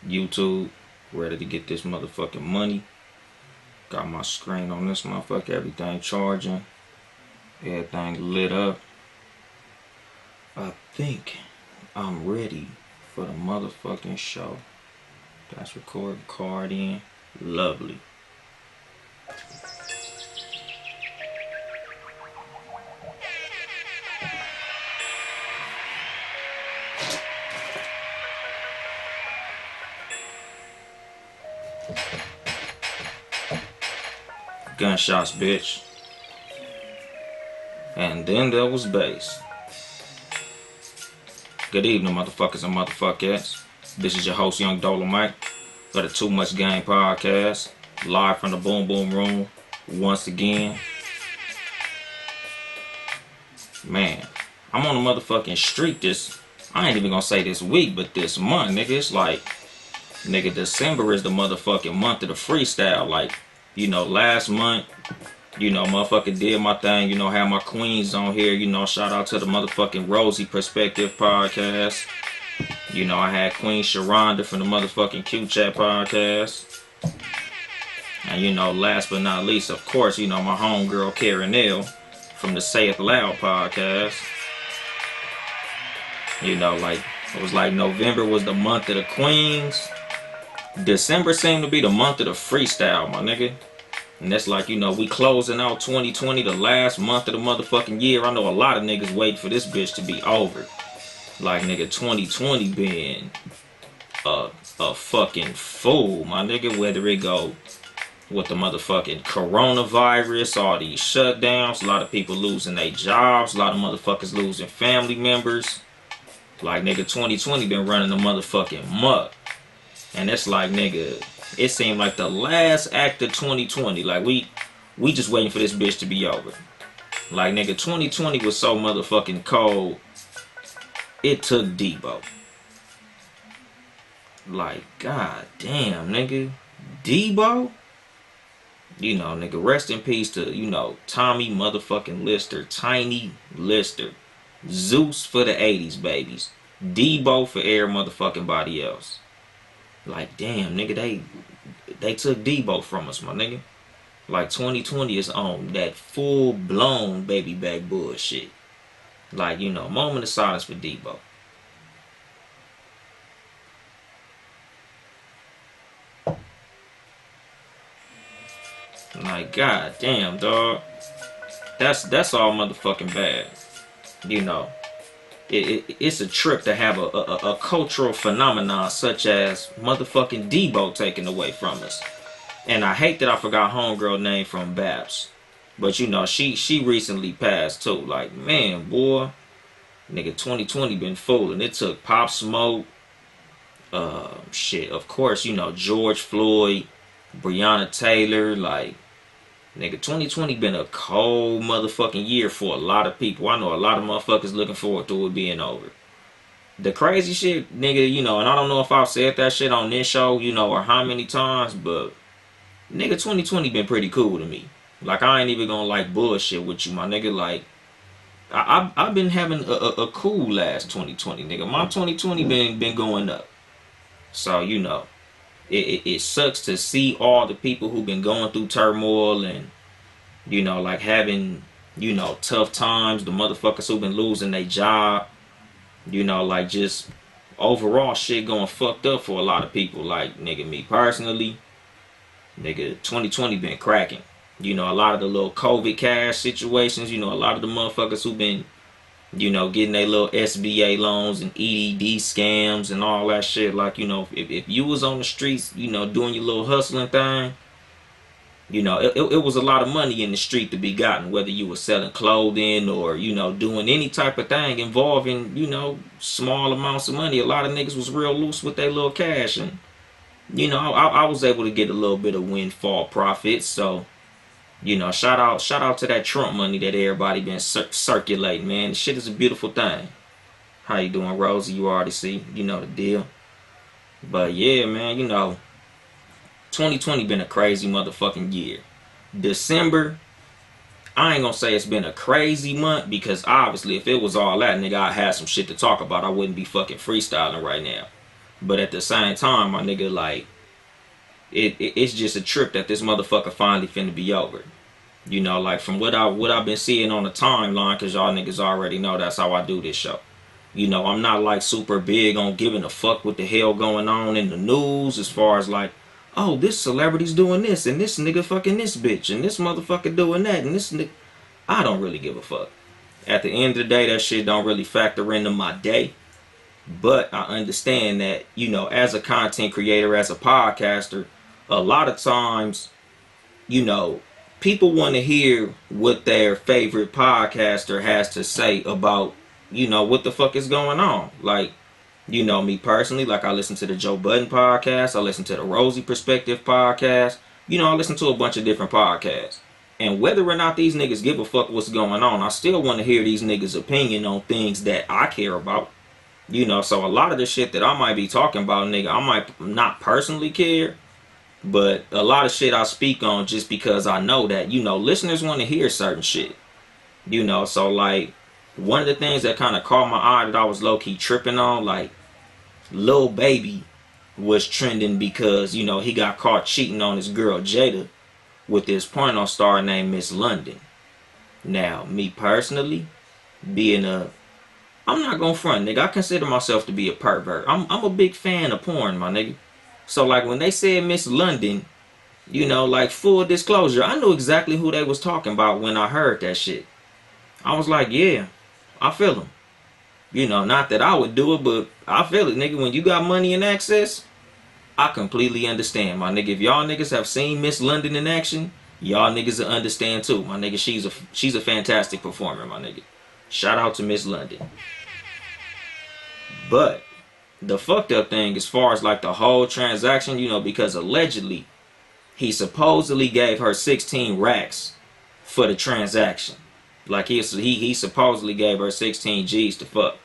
YouTube, ready to get this motherfucking money. Got my screen on this motherfucker, everything charging, everything lit up. I think I'm ready for the motherfucking show. That's record card in. Lovely. Gunshots, bitch. And then there was bass. Good evening, motherfuckers and motherfuckers. This is your host, Yung Dolemite, for the Too Much Game podcast, live from the Boom Boom Room once again. Man, I'm on a motherfucking streak I ain't even gonna say this week, but this month, nigga. It's like, nigga, December is the motherfucking month of the freestyle. Like, last month, motherfucker did my thing, had my queens on here, shout out to the motherfucking Rosie Perspective podcast. I had Queen Sharonda from the motherfucking Q-Chat podcast. And, last but not least, of course, my homegirl Karen L from the Say It Loud podcast. Like, it was like November was the month of the queens. December seemed to be the month of the freestyle, my nigga. And that's like, we closing out 2020, the last month of the motherfucking year. I know a lot of niggas waiting for this bitch to be over. Like, nigga, 2020 been a fucking fool, my nigga. Whether it go with the motherfucking coronavirus, all these shutdowns, a lot of people losing their jobs, a lot of motherfuckers losing family members. Like, nigga, 2020 been running the motherfucking muck. And it's like, nigga, it seemed like the last act of 2020. Like, we just waiting for this bitch to be over. Like, nigga, 2020 was so motherfucking cold, it took Debo. Like, god damn, nigga. Debo? Nigga, rest in peace to, Tommy motherfucking Lister, Tiny Lister. Zeus for the 80s babies. Debo for every motherfucking body else. Like, damn, nigga, they took Debo from us, my nigga. Like, 2020 is on that full-blown baby back bullshit. Like, moment of silence for Debo. Like, god damn, dog. That's all motherfucking bad. It's a trip to have a cultural phenomenon such as motherfucking Debo taken away from us. And I hate that I forgot homegirl name from Babs. But she recently passed too. Like, man, boy, nigga, 2020 been fooling. It took Pop Smoke, shit, of course, George Floyd, Breonna Taylor, like, nigga, 2020 been a cold motherfucking year for a lot of people. I know a lot of motherfuckers looking forward to it being over. The crazy shit, nigga, and I don't know if I've said that shit on this show, or how many times, but nigga, 2020 been pretty cool to me. Like, I ain't even gonna like bullshit with you, my nigga. Like, I've been having a cool last 2020, nigga. My 2020 been going up. So, it sucks to see all the people who've been going through turmoil and, like having, tough times. The motherfuckers who've been losing their job. Like just overall shit going fucked up for a lot of people. Like, nigga, me personally, nigga, 2020 been cracking. A lot of the little COVID cash situations, a lot of the motherfuckers who've been, getting their little SBA loans and EDD scams and all that shit. Like, if you was on the streets, doing your little hustling thing, it was a lot of money in the street to be gotten, whether you were selling clothing or, doing any type of thing involving, small amounts of money. A lot of niggas was real loose with their little cash. And, I was able to get a little bit of windfall profits. So, shout out to that Trump money that everybody been circulating, man. This shit is a beautiful thing. How you doing, Rosie? You already see, the deal. But yeah, man, 2020 been a crazy motherfucking year. December, I ain't gonna say it's been a crazy month because obviously if it was all that, nigga, I'd have some shit to talk about. I wouldn't be fucking freestyling right now. But at the same time, my nigga, like, it's just a trip that this motherfucker finally finna be over. You know, like from what I've been seeing on the timeline, cause y'all niggas already know that's how I do this show. You know, I'm not like super big on giving a fuck what the hell going on in the news as far as like, oh, this celebrity's doing this and this nigga fucking this bitch and this motherfucker doing that and this nigga. I don't really give a fuck. At the end of the day, that shit don't really factor into my day. But I understand that, you know, as a content creator, as a podcaster, a lot of times, you know, people want to hear what their favorite podcaster has to say about, you know, what the fuck is going on. Like, you know, me personally, like I listen to the Joe Budden podcast, I listen to the Rosie Perspective podcast, you know, I listen to a bunch of different podcasts. And whether or not these niggas give a fuck what's going on, I still want to hear these niggas' opinion on things that I care about. You know, so a lot of the shit that I might be talking about, nigga, I might not personally care, but a lot of shit I speak on just because I know that, you know, listeners want to hear certain shit. You know, so like, one of the things that kind of caught my eye that I was low-key tripping on, like, Lil Baby was trending because, you know, he got caught cheating on his girl Jayda with this porno star named Miss London. Now, me personally, being a I'm not gonna front, nigga. I consider myself to be a pervert. I'm a big fan of porn, my nigga. So like when they said Miss London, you know, like full disclosure, I knew exactly who they was talking about when I heard that shit. I was like, yeah, I feel them. You know, not that I would do it, but I feel it, nigga. When you got money and access, I completely understand, my nigga. If y'all niggas have seen Miss London in action, y'all niggas will understand too, my nigga. She's a fantastic performer, my nigga. Shout out to Miss London. But the fucked up thing as far as like the whole transaction, you know, because allegedly he supposedly gave her 16 racks for the transaction. Like he supposedly gave her 16 G's to fuck.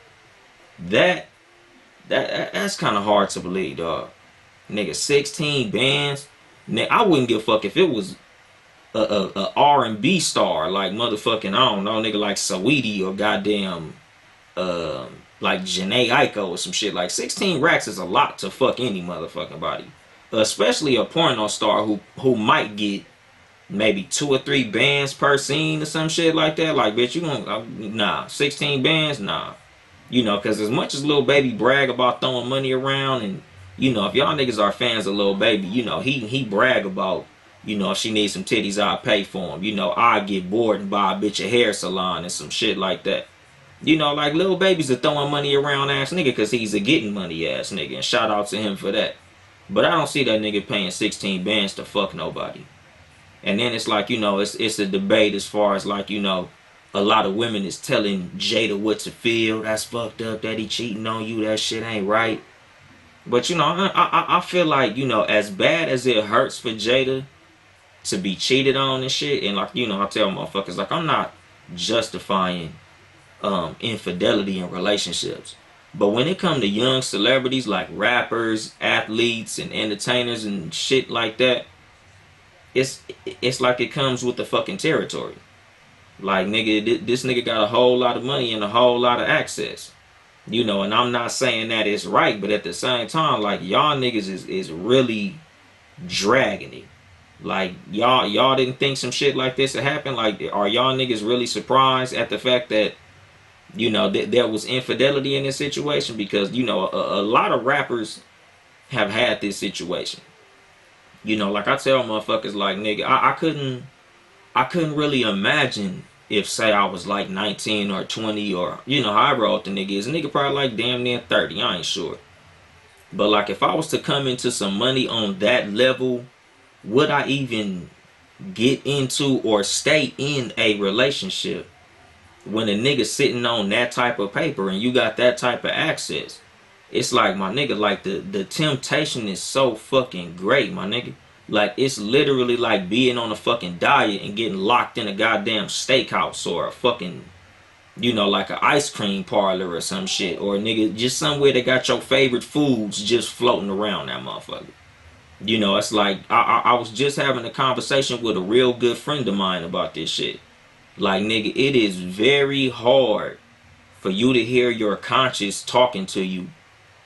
That's kind of hard to believe, dog. Nigga, 16 bands. Nigga, I wouldn't give a fuck if it was a R&B star like motherfucking, I don't know, nigga, like Saweetie or goddamn like Janae Aiko or some shit. Like 16 racks is a lot to fuck any motherfucking body, especially a porno star who might get maybe 2 or 3 bands per scene or some shit like that. Like, bitch, you gonna nah, 16 bands, nah. You know, because as much as Lil Baby brag about throwing money around, and you know, if y'all niggas are fans of Lil Baby, you know, he brag about, you know, if she needs some titties, I'll pay for them. You know, I get bored and buy a bitch a hair salon and some shit like that. You know, like Lil Baby's a throwing money around ass nigga because he's a getting money ass nigga, and shout out to him for that. But I don't see that nigga paying 16 bands to fuck nobody. And then it's like, you know, it's a debate as far as like, you know, a lot of women is telling Jayda what to feel. That's fucked up that he cheating on you. That shit ain't right. But, you know, I feel like, you know, as bad as it hurts for Jayda to be cheated on and shit, and like, you know, I tell motherfuckers, like, I'm not justifying infidelity in relationships. But when it come to young celebrities like rappers, athletes, and entertainers and shit like that, it's like it comes with the fucking territory. Like, nigga, this nigga got a whole lot of money and a whole lot of access. You know, and I'm not saying that it's right, but at the same time, like, y'all niggas is really dragging it. Like, y'all didn't think some shit like this would happen? Like, are y'all niggas really surprised at the fact that, you know, there was infidelity in this situation? Because, you know, a lot of rappers have had this situation. You know, like I tell motherfuckers, like, nigga, I couldn't really imagine if, say, I was like 19 or 20 or, you know, however old the nigga is. A nigga probably like damn near 30, I ain't sure. But like, if I was to come into some money on that level, would I even get into or stay in a relationship when a nigga sitting on that type of paper and you got that type of access? It's like, my nigga, like the temptation is so fucking great, my nigga. Like, it's literally like being on a fucking diet and getting locked in a goddamn steakhouse or a fucking, you know, like an ice cream parlor or some shit, or a nigga just somewhere that got your favorite foods just floating around that motherfucker. You know, it's like I was just having a conversation with a real good friend of mine about this shit. Like, nigga, it is very hard for you to hear your conscience talking to you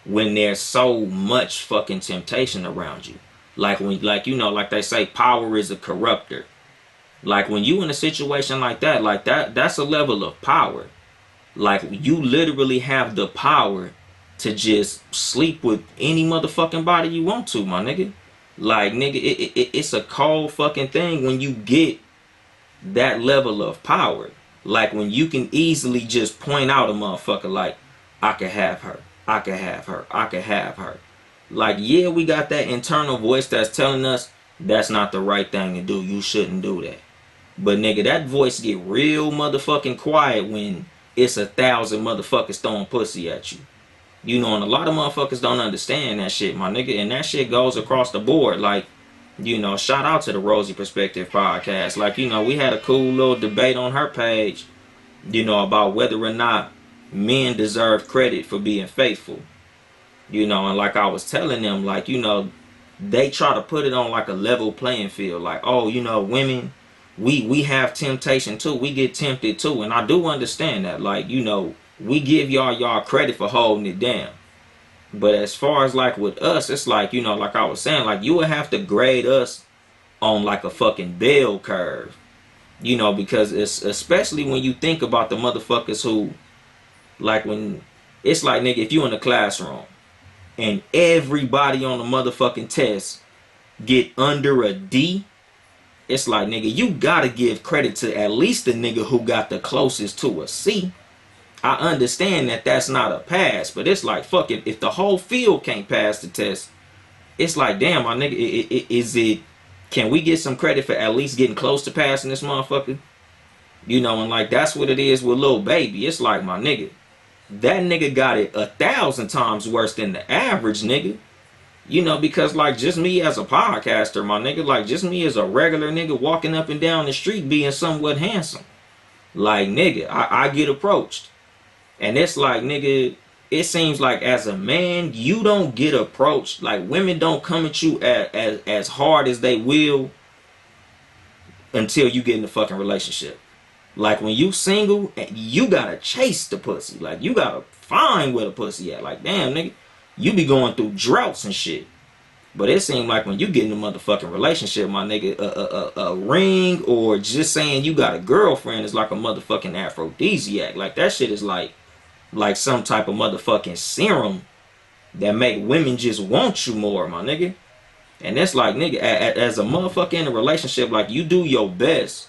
when there's so much fucking temptation around you. Like when, like, you know, like they say, power is a corrupter. Like when you in a situation like that, that's a level of power. Like you literally have the power to just sleep with any motherfucking body you want to, my nigga. Like nigga, it's a cold fucking thing when you get that level of power. Like when you can easily just point out a motherfucker like, I could have her, I could have her, I could have her. Like, yeah, we got that internal voice that's telling us that's not the right thing to do. You shouldn't do that. But nigga, that voice get real motherfucking quiet when it's 1,000 motherfuckers throwing pussy at you. You know, and a lot of motherfuckers don't understand that shit, my nigga. And that shit goes across the board. Like, you know, shout out to the Rosie Perspective podcast. Like, you know, we had a cool little debate on her page, you know, about whether or not men deserve credit for being faithful. You know, and like I was telling them, like, you know, they try to put it on like a level playing field. Like, oh, you know, women, we have temptation too. We get tempted too. And I do understand that. Like, you know, we give y'all credit for holding it down. But as far as like with us, it's like, you know, like I was saying, like you would have to grade us on like a fucking bell curve. You know, because it's especially when you think about the motherfuckers who, like when, it's like, nigga, if you in a classroom and everybody on the motherfucking test get under a D, it's like, nigga, you gotta give credit to at least the nigga who got the closest to a C. I understand that that's not a pass, but it's like, fuck it, if the whole field can't pass the test, it's like, damn, my nigga, is it, can we get some credit for at least getting close to passing this motherfucker? You know, and like, that's what it is with Lil Baby. It's like, my nigga, that nigga got it 1,000 times worse than the average nigga. You know, because like just me as a podcaster, my nigga, like just me as a regular nigga walking up and down the street being somewhat handsome. Like, nigga, I get approached. And it's like, nigga, it seems like as a man, you don't get approached. Like, women don't come at you as hard as they will until you get in the fucking relationship. Like, when you single, you gotta chase the pussy. Like, you gotta find where the pussy at. Like, damn, nigga, you be going through droughts and shit. But it seems like when you get in a motherfucking relationship, my nigga, a ring or just saying you got a girlfriend is like a motherfucking aphrodisiac. Like, that shit is like some type of motherfucking serum that make women just want you more, my nigga. And that's like, nigga, as a motherfucker in a relationship, like, you do your best,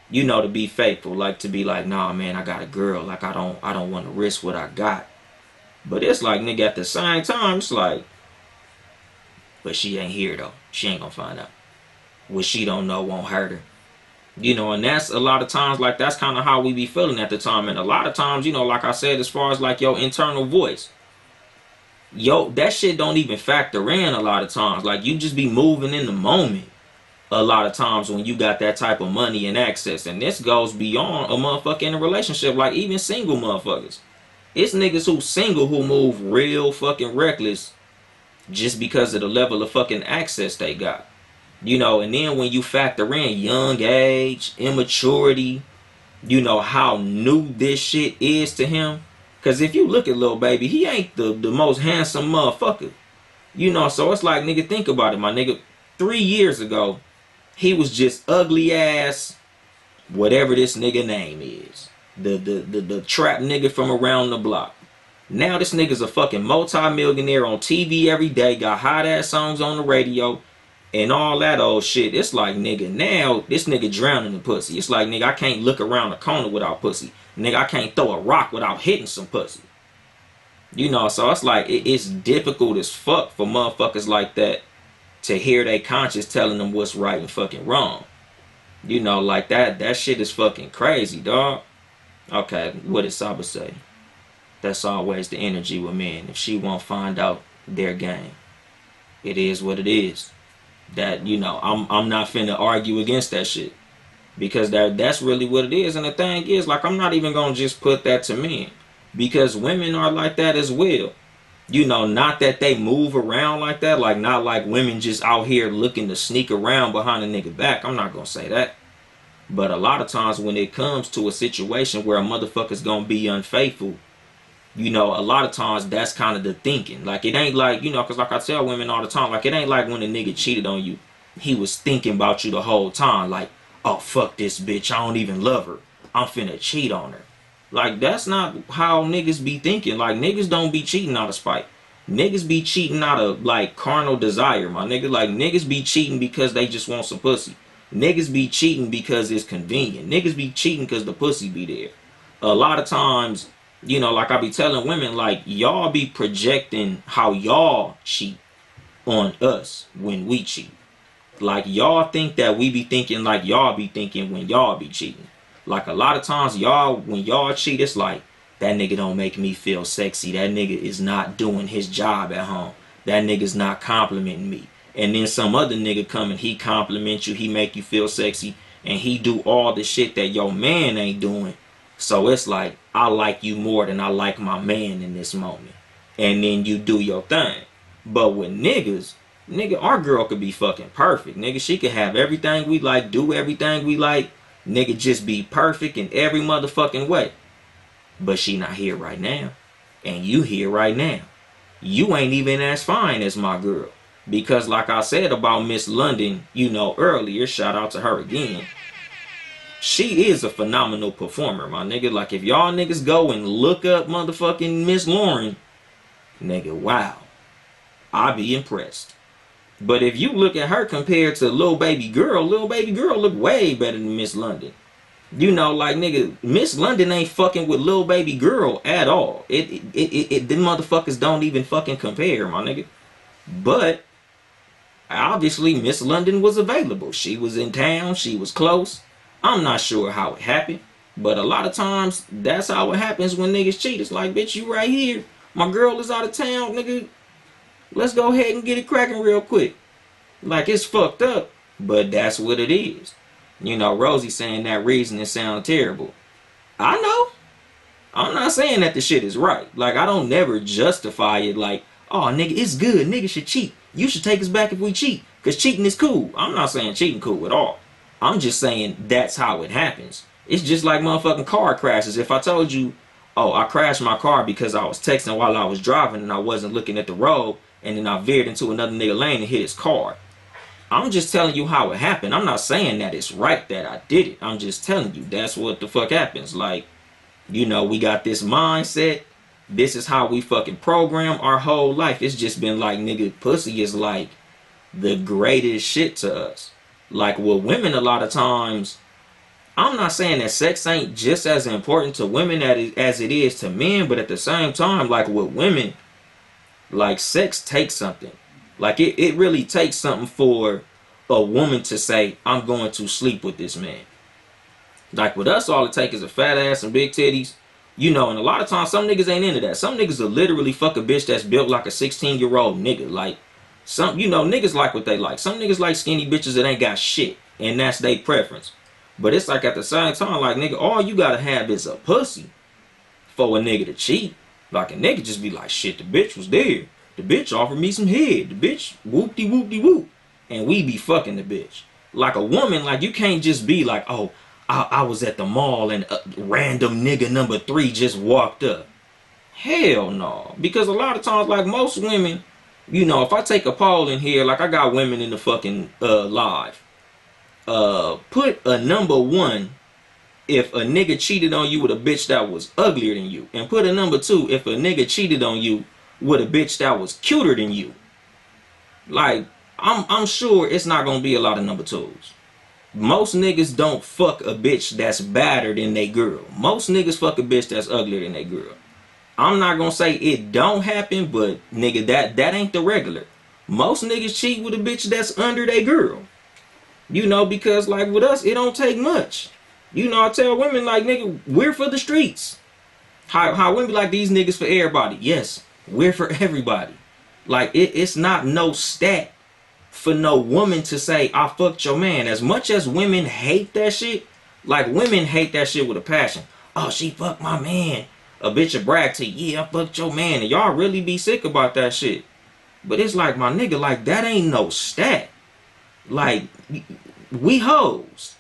you know, to be faithful. Like, to be like, nah, man, I got a girl. Like, I don't want to risk what I got. But it's like, nigga, at the same time, it's like, but she ain't here, though. She ain't gonna find out. What she don't know won't hurt her. You know, and that's a lot of times, like, that's kind of how we be feeling at the time. And a lot of times, you know, like I said, as far as like your internal voice, yo, that shit don't even factor in a lot of times. Like, you just be moving in the moment a lot of times when you got that type of money and access. And this goes beyond a motherfucker in a relationship. Like, even single motherfuckers. It's niggas who single who move real fucking reckless just because of the level of fucking access they got. You know, and then when you factor in young age, immaturity, you know, how new this shit is to him. Because if you look at Lil Baby, he ain't the most handsome motherfucker. You know, so it's like, nigga, think about it, my nigga. 3 years ago, he was just ugly ass, whatever this nigga name is. The trap nigga from around the block. Now this nigga's a fucking multi-millionaire on TV every day, got hot ass songs on the radio, and all that old shit. It's like, nigga, now this nigga drowning in pussy. It's like, nigga, I can't look around the corner without pussy. Nigga, I can't throw a rock without hitting some pussy. You know, so it's like, it's difficult as fuck for motherfuckers like that to hear their conscience telling them what's right and fucking wrong. You know, like that shit is fucking crazy, dog. Okay, what did Saba say? That's always the energy with men. If she won't find out their game, it is what it is. That, you know, I'm not finna argue against that shit, because that's really what it is. And the thing is, like, I'm not even gonna just put that to men, because women are like that as well. You know, not that they move around like that, like, not like women just out here looking to sneak around behind a nigga back. I'm not gonna say that. But a lot of times when it comes to a situation where a motherfucker's gonna be unfaithful, You know, a lot of times that's kind of the thinking. Like, it ain't like, you know, because like I tell women all the time, like, it ain't like when a nigga cheated on you, he was thinking about you the whole time. Like, oh, fuck this bitch. I don't even love her. I'm finna cheat on her. Like, that's not how niggas be thinking. Like, niggas don't be cheating out of spite. Niggas be cheating out of, like, carnal desire, my nigga. Like, niggas be cheating because they just want some pussy. Niggas be cheating because it's convenient. Niggas be cheating because the pussy be there. A lot of times, you know, like I be telling women, like, y'all be projecting how y'all cheat on us when we cheat. Like, y'all think that we be thinking like y'all be thinking when y'all be cheating. Like, a lot of times, y'all, when y'all cheat, it's like, that nigga don't make me feel sexy. That nigga is not doing his job at home. That nigga's not complimenting me. And then some other nigga come and he compliment you, he make you feel sexy, and he do all the shit that your man ain't doing. So it's like, I like you more than I like my man in this moment. And then you do your thing. But with niggas, nigga, our girl could be fucking perfect. Nigga, she could have everything we like, do everything we like. Nigga, just be perfect in every motherfucking way. But she not here right now. And you here right now. You ain't even as fine as my girl. Because like I said about Miss London, you know, earlier, shout out to her again. She is a phenomenal performer, my nigga. Like, if y'all niggas go and look up motherfucking Miss Lauren, nigga, wow. I be impressed. But if you look at her compared to Lil Baby Girl look way better than Miss London. You know, like, nigga, Miss London ain't fucking with Lil Baby Girl at all. Them motherfuckers don't even fucking compare, my nigga. But obviously Miss London was available. She was in town. She was close. I'm not sure how it happened. But a lot of times, that's how it happens when niggas cheat. It's like, bitch, you right here. My girl is out of town, nigga. Let's go ahead and get it cracking real quick. Like, it's fucked up, but that's what it is. You know, Rosie saying that reasoning sound terrible. I know. I'm not saying that the shit is right. Like, I don't never justify it like, oh, nigga, it's good. Nigga should cheat. You should take us back if we cheat. Because cheating is cool. I'm not saying cheating cool at all. I'm just saying that's how it happens. It's just like motherfucking car crashes. If I told you, oh, I crashed my car because I was texting while I was driving and I wasn't looking at the road, and then I veered into another nigga lane and hit his car. I'm just telling you how it happened. I'm not saying that it's right that I did it. I'm just telling you that's what the fuck happens. Like, you know, we got this mindset. This is how we fucking program our whole life. It's just been like, nigga, pussy is like the greatest shit to us. Like, with women, a lot of times, I'm not saying that sex ain't just as important to women as it is to men, but at the same time, like, with women, like, sex takes something. Like, it really takes something for a woman to say, I'm going to sleep with this man. Like, with us, all it takes is a fat ass and big titties. You know, and a lot of times, some niggas ain't into that. Some niggas will literally fuck a bitch that's built like a 16-year-old nigga. Like, some, you know, niggas like what they like. Some niggas like skinny bitches that ain't got shit. And that's their preference. But it's like, at the same time, like, nigga, all you gotta have is a pussy for a nigga to cheat. Like, a nigga just be like, shit, the bitch was there. The bitch offered me some head. The bitch whoop-de-whoop-de-whoop. And we be fucking the bitch. Like, a woman, like, you can't just be like, oh, I was at the mall and random nigga number 3 just walked up. Hell no. Because a lot of times, like, most women, you know, if I take a poll in here, like, I got women in the fucking live. Put a number 1 if a nigga cheated on you with a bitch that was uglier than you. And put a number 2 if a nigga cheated on you with a bitch that was cuter than you. Like, I'm sure it's not gonna be a lot of number 2s. Most niggas don't fuck a bitch that's badder than they girl. Most niggas fuck a bitch that's uglier than they girl. I'm not gonna say it don't happen, but nigga, that ain't the regular. Most niggas cheat with a bitch that's under they girl. You know, because like with us, it don't take much. You know, I tell women like, nigga, we're for the streets. How women be like, these niggas for everybody. Yes, we're for everybody. Like, it's not no stat for no woman to say, I fucked your man. As much as women hate that shit, like, women hate that shit with a passion. Oh, she fucked my man. A bitch will brag to you, yeah, I fucked your man. And y'all really be sick about that shit. But it's like, my nigga, like, that ain't no stat. Like, we hoes.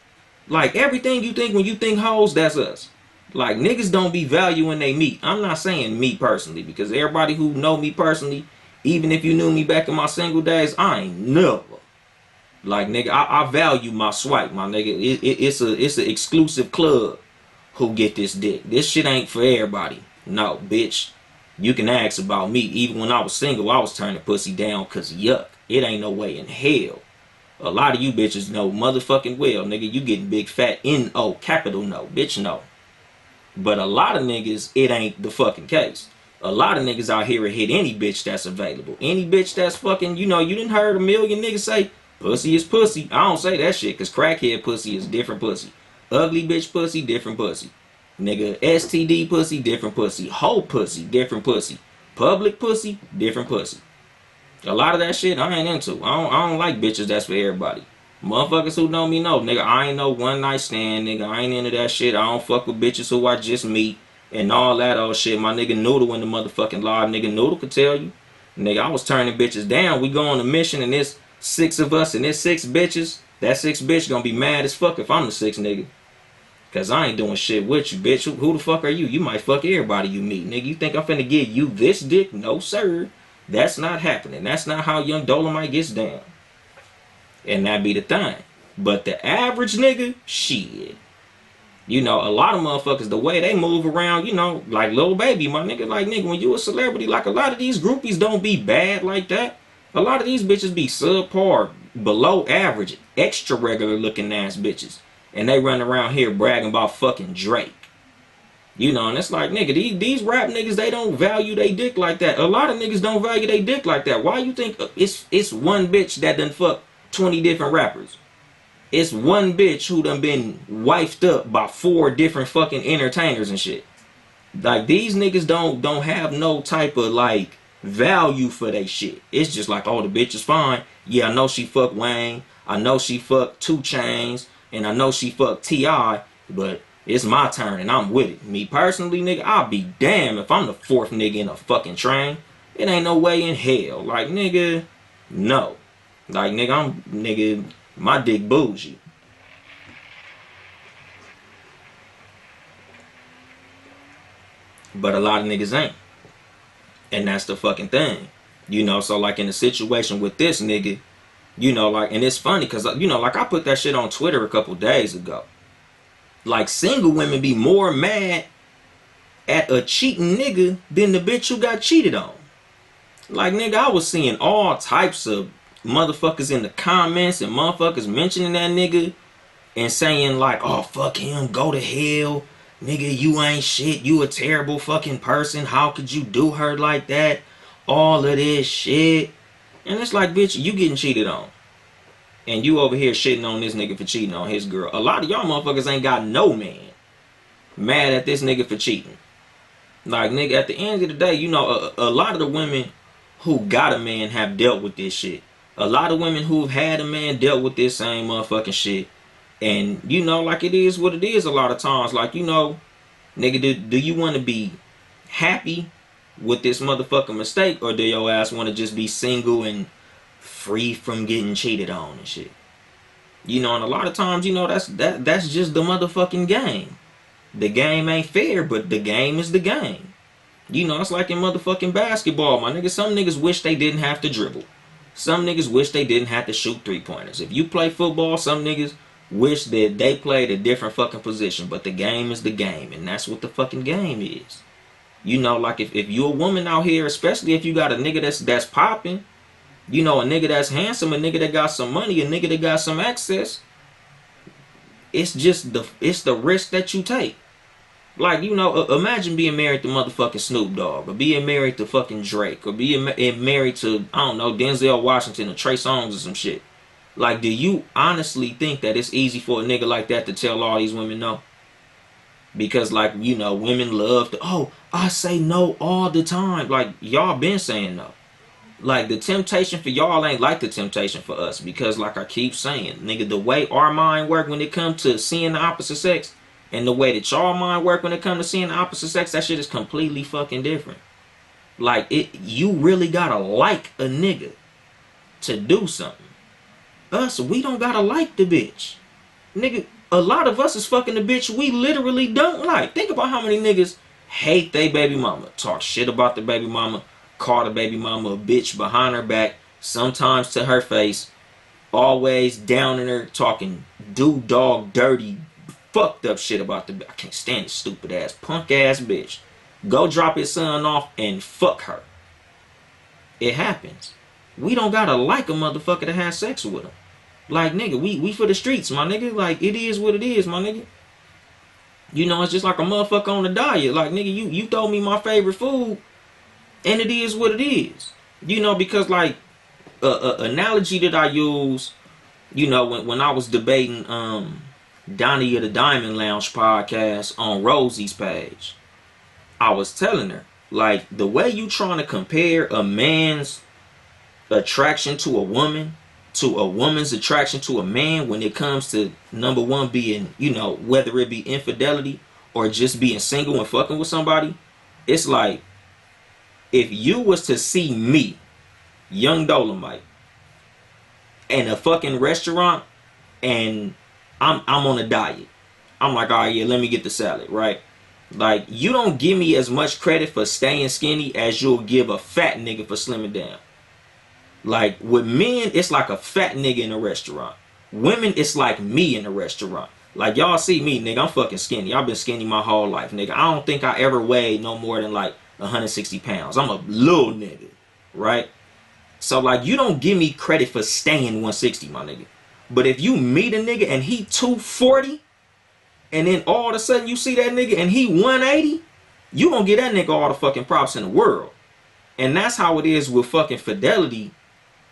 Like, everything you think when you think hoes, that's us. Like, niggas don't be valuing they meat. I'm not saying me personally, because everybody who know me personally, even if you knew me back in my single days, I ain't never. Like, nigga, I value my swipe, my nigga. It's an exclusive club who get this dick. This shit ain't for everybody. No, bitch. You can ask about me. Even when I was single, I was turning pussy down because yuck. It ain't no way in hell. A lot of you bitches know motherfucking well, nigga, you getting big fat N-O, capital no, bitch no. But a lot of niggas, it ain't the fucking case. A lot of niggas out here will hit any bitch that's available. Any bitch that's fucking, you know, you done heard a million niggas say, pussy is pussy. I don't say that shit, because crackhead pussy is different pussy. Ugly bitch pussy, different pussy. Nigga, STD pussy, different pussy. Hoe pussy, different pussy. Public pussy, different pussy. A lot of that shit I ain't into. I don't like bitches that's for everybody. Motherfuckers who know me know, nigga, I ain't no one night stand, nigga. I ain't into that shit. I don't fuck with bitches who I just meet and all that old shit. My nigga Noodle in the motherfucking live, nigga Noodle could tell you. Nigga, I was turning bitches down. We go on a mission and there's 6 of us and there's 6 bitches. That 6 bitch gonna be mad as fuck if I'm the 6th nigga. Cause I ain't doing shit with you, bitch. Who the fuck are you? You might fuck everybody you meet, nigga. You think I'm finna give you this dick? No, sir. That's not happening. That's not how Yung Dolemite gets down. And that be the thing. But the average nigga, shit. You know, a lot of motherfuckers, the way they move around, you know, like Lil Baby, my nigga, like, nigga, when you a celebrity, like, a lot of these groupies don't be bad like that. A lot of these bitches be subpar, below average, extra regular looking ass bitches. And they run around here bragging about fucking Drake. You know, and it's like, nigga, these rap niggas, they don't value they dick like that. A lot of niggas don't value they dick like that. Why you think it's one bitch that done fuck 20 different rappers? It's one bitch who done been wifed up by 4 different fucking entertainers and shit. Like, these niggas don't have no type of, like, value for they shit. It's just like, oh, the bitch is fine. Yeah, I know she fucked Wayne. I know she fucked 2 Chainz. And I know she fucked T.I. But it's my turn and I'm with it. Me personally, nigga, I'll be damned if I'm the 4th nigga in a fucking train. It ain't no way in hell. Like, nigga, no. Like, nigga, my dick bougie. But a lot of niggas ain't. And that's the fucking thing. You know, so like in a situation with this nigga, you know, like, and it's funny because, you know, like I put that shit on Twitter a couple days ago. Like, single women be more mad at a cheating nigga than the bitch who got cheated on. Like, nigga, I was seeing all types of motherfuckers in the comments and motherfuckers mentioning that nigga and saying like, oh, fuck him, go to hell. Nigga, you ain't shit. You a terrible fucking person. How could you do her like that? All of this shit. And it's like, bitch, you getting cheated on. And you over here shitting on this nigga for cheating on his girl. A lot of y'all motherfuckers ain't got no man mad at this nigga for cheating. Like, nigga, at the end of the day, you know, a lot of the women who got a man have dealt with this shit. A lot of women who've had a man dealt with this same motherfucking shit. And, you know, like, it is what it is a lot of times. Like, you know, nigga, do you want to be happy with this motherfucking mistake? Or do your ass want to just be single and free from getting cheated on and shit? You know, and a lot of times, you know, that's just the motherfucking game. The game ain't fair, but the game is the game. You know, it's like in motherfucking basketball, my nigga. Some niggas wish they didn't have to dribble. Some niggas wish they didn't have to shoot 3-pointers. If you play football, some niggas wish that they played a different fucking position. But the game is the game, and that's what the fucking game is. You know, like if you a woman out here, especially if you got a nigga that's popping, you know, a nigga that's handsome, a nigga that got some money, a nigga that got some access, it's the risk that you take. Like, you know, imagine being married to motherfucking Snoop Dogg, or being married to fucking Drake, or being married to, I don't know, Denzel Washington or Trey Songz or some shit. Like, do you honestly think that it's easy for a nigga like that to tell all these women no? Because, like, you know, women love to, oh, I say no all the time. Like, y'all been saying no. Like, the temptation for y'all ain't like the temptation for us. Because, like I keep saying, nigga, the way our mind work when it comes to seeing the opposite sex, and the way that y'all mind work when it comes to seeing the opposite sex, that shit is completely fucking different. Like, you really gotta like a nigga to do something. Us, we don't gotta like the bitch. Nigga, a lot of us is fucking the bitch we literally don't like. Think about how many niggas hate they baby mama, talk shit about the baby mama, call the baby mama a bitch behind her back, sometimes to her face, always downing her, talking dog dirty, fucked up shit about the. I can't stand this stupid ass, punk ass bitch. Go drop his son off and fuck her. It happens. We don't gotta like a motherfucker to have sex with him. Like, nigga, we for the streets, my nigga. Like, it is what it is, my nigga. You know, it's just like a motherfucker on a diet. Like, nigga, you told me my favorite food, and it is what it is. You know, because, like, analogy that I use, you know, when I was debating Donnie of the Diamond Lounge podcast on Rosie's page, I was telling her, like, the way you trying to compare a man's attraction to a woman to a woman's attraction to a man when it comes to, number one, being, you know, whether it be infidelity or just being single and fucking with somebody, it's like, if you was to see me, Yung Dolemite, in a fucking restaurant and I'm on a diet, I'm like, all right, yeah, let me get the salad, right? Like, you don't give me as much credit for staying skinny as you'll give a fat nigga for slimming down. Like, with men, it's like a fat nigga in a restaurant. Women, it's like me in a restaurant. Like, y'all see me, nigga, I'm fucking skinny. I've been skinny my whole life, nigga. I don't think I ever weighed no more than like 160 pounds. I'm a little nigga, right? So, like, you don't give me credit for staying 160, my nigga. But if you meet a nigga and he 240, and then all of a sudden you see that nigga and he 180, you gonna get that nigga all the fucking props in the world. And that's how it is with fucking fidelity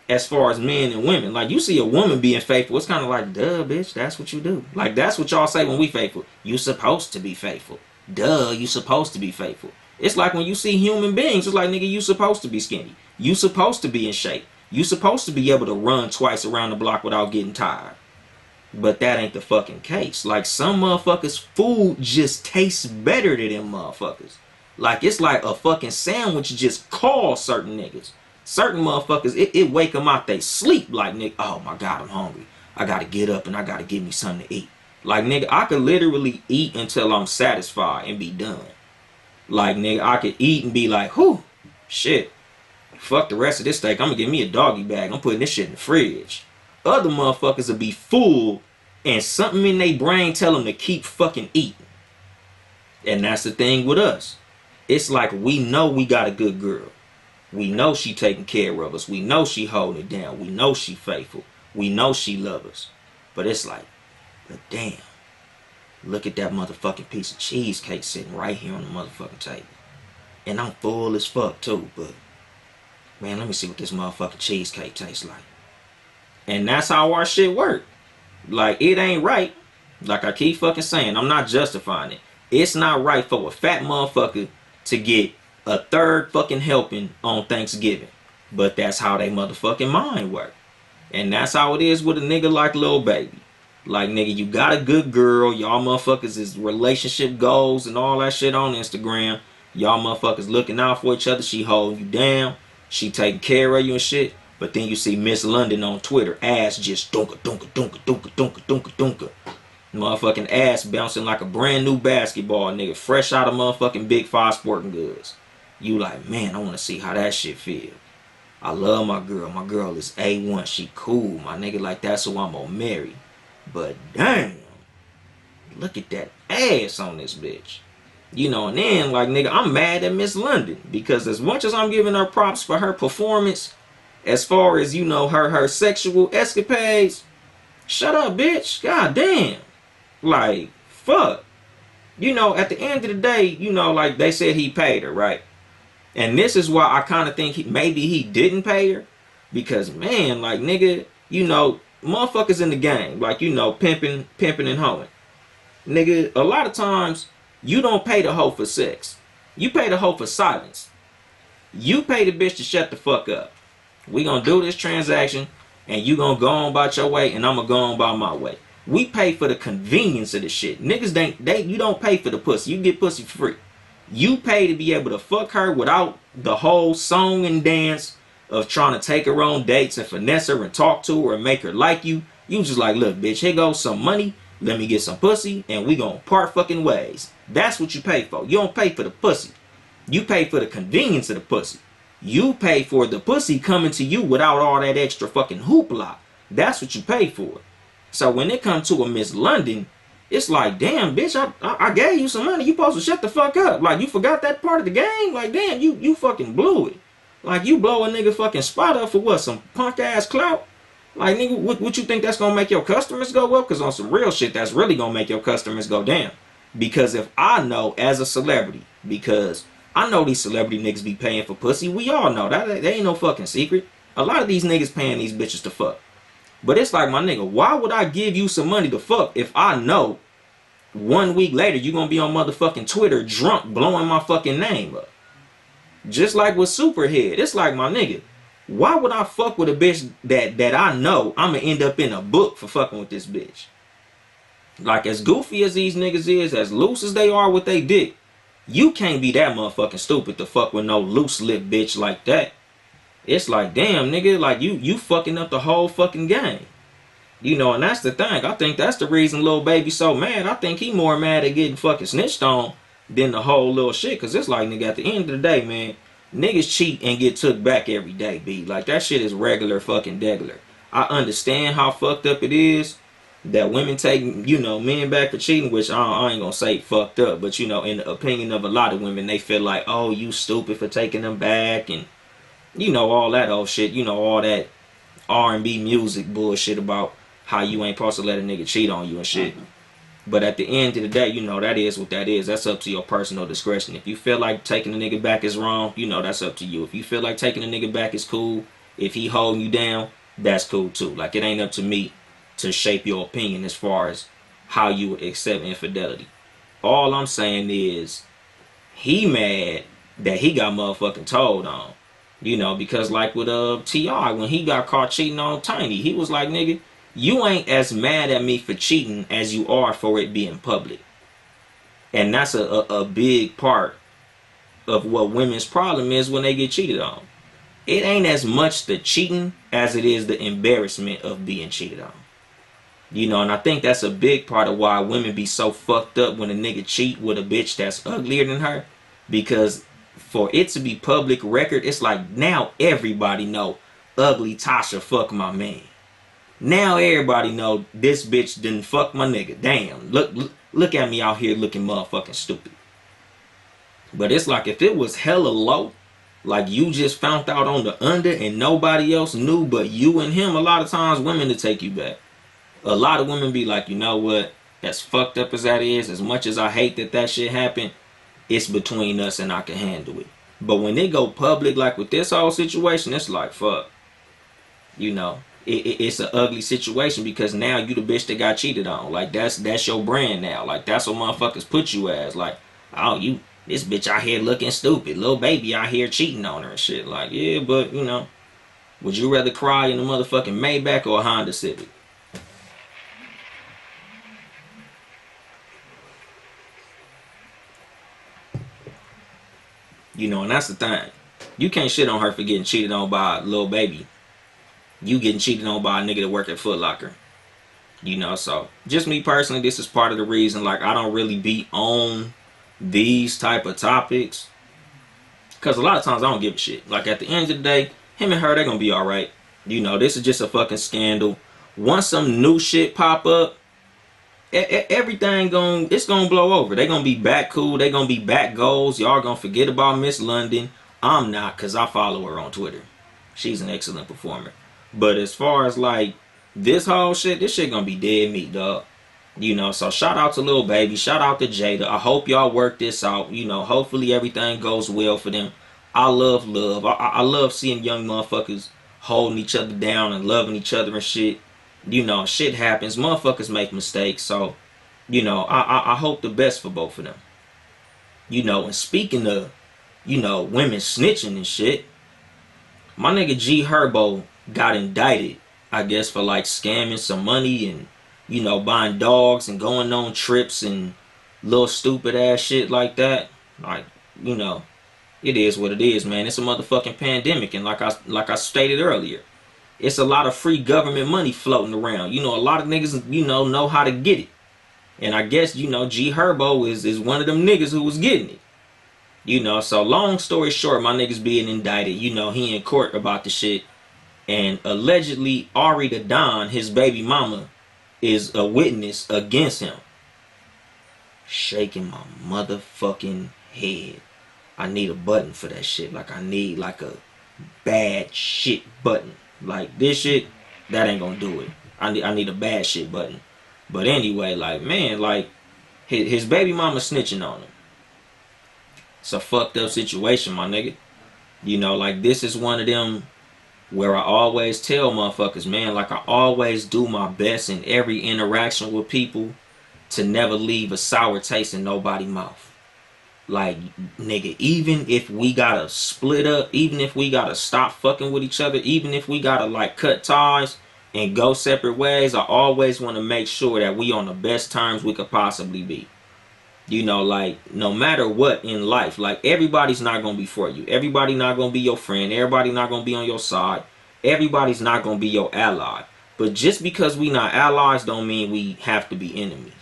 as far as men and women. Like, you see a woman being faithful, it's kind of like, duh, bitch, that's what you do. Like, that's what y'all say when we faithful. You supposed to be faithful. Duh, you supposed to be faithful. It's like when you see human beings, it's like, nigga, you supposed to be skinny. You supposed to be in shape. You supposed to be able to run twice around the block without getting tired. But that ain't the fucking case. Like, some motherfuckers' food just tastes better than them motherfuckers. Like, it's like a fucking sandwich just calls certain niggas. Certain motherfuckers, it wake them out they sleep. Like, nigga, oh my God, I'm hungry. I gotta get up and I gotta give me something to eat. Like, nigga, I could literally eat until I'm satisfied and be done. Like, nigga, I could eat and be like, whew, shit. Fuck the rest of this steak. I'm gonna give me a doggy bag. I'm putting this shit in the fridge. Other motherfuckers will be full and something in their brain tell them to keep fucking eating. And that's the thing with us. It's like, we know we got a good girl. We know she taking care of us. We know she holding it down. We know she faithful. We know she love us. But it's like, but damn, look at that motherfucking piece of cheesecake sitting right here on the motherfucking table. And I'm full as fuck too, but man, let me see what this motherfucking cheesecake tastes like. And that's how our shit work. Like, it ain't right. Like I keep fucking saying, I'm not justifying it. It's not right for a fat motherfucker to get a third fucking helping on Thanksgiving. But that's how they motherfucking mind work. And that's how it is with a nigga like Lil Baby. Like, nigga, you got a good girl. Y'all motherfuckers is relationship goals and all that shit on Instagram. Y'all motherfuckers looking out for each other. She holding you down. She taking care of you and shit. But then you see Miss London on Twitter, ass just dunka dunka dunka dunka dunka dunka dunka. Motherfucking ass bouncing like a brand new basketball, nigga, fresh out of motherfucking Big 5 Sporting Goods. You like, man, I want to see how that shit feel. I love my girl. My girl is A1. She cool, my nigga. Like, that's who I'm gonna marry. But damn, look at that ass on this bitch. You know, and then, like, nigga, I'm mad at Miss London. Because as much as I'm giving her props for her performance, as far as, you know, her sexual escapades, shut up, bitch. God damn. Like, fuck. You know, at the end of the day, you know, like, they said he paid her, right? And this is why I kind of think maybe he didn't pay her. Because, man, like, nigga, you know, motherfuckers in the game, like, you know, pimping and hoeing. Nigga, a lot of times, you don't pay the hoe for sex. You pay the hoe for silence. You pay the bitch to shut the fuck up. We gonna do this transaction, and you gonna go on about your way, and I'm gonna go on about my way. We pay for the convenience of the shit. Niggas, you don't pay for the pussy. You get pussy for free. You pay to be able to fuck her without the whole song and dance of trying to take her on dates and finesse her and talk to her and make her like you. You just like, look, bitch, here goes some money. Let me get some pussy and we gonna part fucking ways. That's what you pay for. You don't pay for the pussy. You pay for the convenience of the pussy. You pay for the pussy coming to you without all that extra fucking hoopla. That's what you pay for. So when it comes to a Miss London, it's like, damn, bitch, I gave you some money. You supposed to shut the fuck up. Like, you forgot that part of the game? Like, damn, you fucking blew it. Like, you blow a nigga fucking spot up for what? Some punk ass clout? Like, nigga, what you think that's gonna make your customers go up? Because on some real shit, that's really gonna make your customers go down. Because if I know as a celebrity, because I know these celebrity niggas be paying for pussy. We all know that. They ain't no fucking secret. A lot of these niggas paying these bitches to fuck. But it's like, my nigga, why would I give you some money to fuck if I know 1 week later you gonna be on motherfucking Twitter drunk blowing my fucking name up? Just like with Superhead. It's like, my nigga, why would I fuck with a bitch that I know I'm gonna end up in a book for fucking with this bitch? Like, as goofy as these niggas is, as loose as they are with they dick, you can't be that motherfucking stupid to fuck with no loose lip bitch like that. It's like, damn, nigga, like you fucking up the whole fucking game. You know, and that's the thing. I think that's the reason Lil Baby so mad. I think he more mad at getting fucking snitched on than the whole little shit. Cause it's like, nigga, at the end of the day, man, niggas cheat and get took back every day, B. Like, that shit is regular fucking degular. I understand how fucked up it is that women take, you know, men back for cheating, which I ain't gonna say fucked up, but, you know, in the opinion of a lot of women, they feel like, oh, you stupid for taking them back, and, you know, all that old shit, you know, all that R&B music bullshit about how you ain't supposed to let a nigga cheat on you and shit. But at the end of the day, you know, that is what that is. That's up to your personal discretion. If you feel like taking a nigga back is wrong, you know, that's up to you. If you feel like taking a nigga back is cool, if he holding you down, that's cool too. Like, it ain't up to me to shape your opinion as far as how you would accept infidelity. All I'm saying is, he mad that he got motherfucking told on. You know, because like with T.I., when he got caught cheating on Tiny, he was like, nigga, you ain't as mad at me for cheating as you are for it being public. And that's a big part of what women's problem is when they get cheated on. It ain't as much the cheating as it is the embarrassment of being cheated on. You know, and I think that's a big part of why women be so fucked up when a nigga cheat with a bitch that's uglier than her. Because for it to be public record, it's like, now everybody know ugly Tasha fuck my man. Now everybody know this bitch didn't fuck my nigga. Damn, look at me out here looking motherfucking stupid. But it's like, if it was hella low, like you just found out on the under and nobody else knew but you and him, a lot of times women to take you back. A lot of women be like, you know what, as fucked up as that is, as much as I hate that shit happened, it's between us and I can handle it. But when they go public, like with this whole situation, it's like, fuck. You know, it's an ugly situation because now you the bitch that got cheated on. Like, that's your brand now. Like, that's what motherfuckers put you as. Like, oh, you, this bitch out here looking stupid. Lil Baby out here cheating on her and shit. Like, yeah, but, you know, would you rather cry in a motherfucking Maybach or a Honda Civic? You know, and that's the thing. You can't shit on her for getting cheated on by Lil Baby. You getting cheated on by a nigga that work at Foot Locker. You know, so just me personally, this is part of the reason, like, I don't really be on these type of topics. Because a lot of times I don't give a shit. Like, at the end of the day, him and her, they're going to be alright. You know, this is just a fucking scandal. Once some new shit pop up, everything it's gonna blow over. They gonna be back cool. They gonna be back goals. Y'all gonna forget about Miss London. I'm not, because I follow her on Twitter. She's an excellent performer. But as far as like this whole shit, this shit gonna be dead meat, dog. You know, so shout out to Lil Baby. Shout out to Jayda. I hope y'all work this out. You know, hopefully everything goes well for them. I love love. I love seeing young motherfuckers holding each other down and loving each other and shit. You know, shit happens. Motherfuckers make mistakes. So, you know, I hope the best for both of them. You know, and speaking of, you know, women snitching and shit, my nigga G Herbo got indicted, I guess, for like scamming some money and, you know, buying dogs and going on trips and little stupid ass shit like that. Like, you know, it is what it is, man. It's a motherfucking pandemic, and like I stated earlier, it's a lot of free government money floating around. You know, a lot of niggas, you know how to get it. And I guess, G Herbo is one of them niggas who was getting it. So long story short, my niggas being indicted. He in court about the shit. And allegedly, Ari the Don, his baby mama, is a witness against him. Shaking my motherfucking head. I need a button for that shit. Like, I need like a bad shit button. Like, this shit, that ain't gonna do it. I need a bad shit button. But anyway, like, man, like, his baby mama snitching on him. It's a fucked up situation, my nigga. Like, this is one of them where I always tell motherfuckers, man, like, I always do my best in every interaction with people to never leave a sour taste in nobody's mouth. Like, nigga, even if we gotta split up, even if we gotta stop fucking with each other, even if we gotta, like, cut ties and go separate ways, I always want to make sure that we on the best terms we could possibly be. Like, no matter what in life, like, everybody's not gonna be for you. Everybody not gonna be your friend. Everybody not gonna be on your side. Everybody's not gonna be your ally. But just because we not allies don't mean we have to be enemies.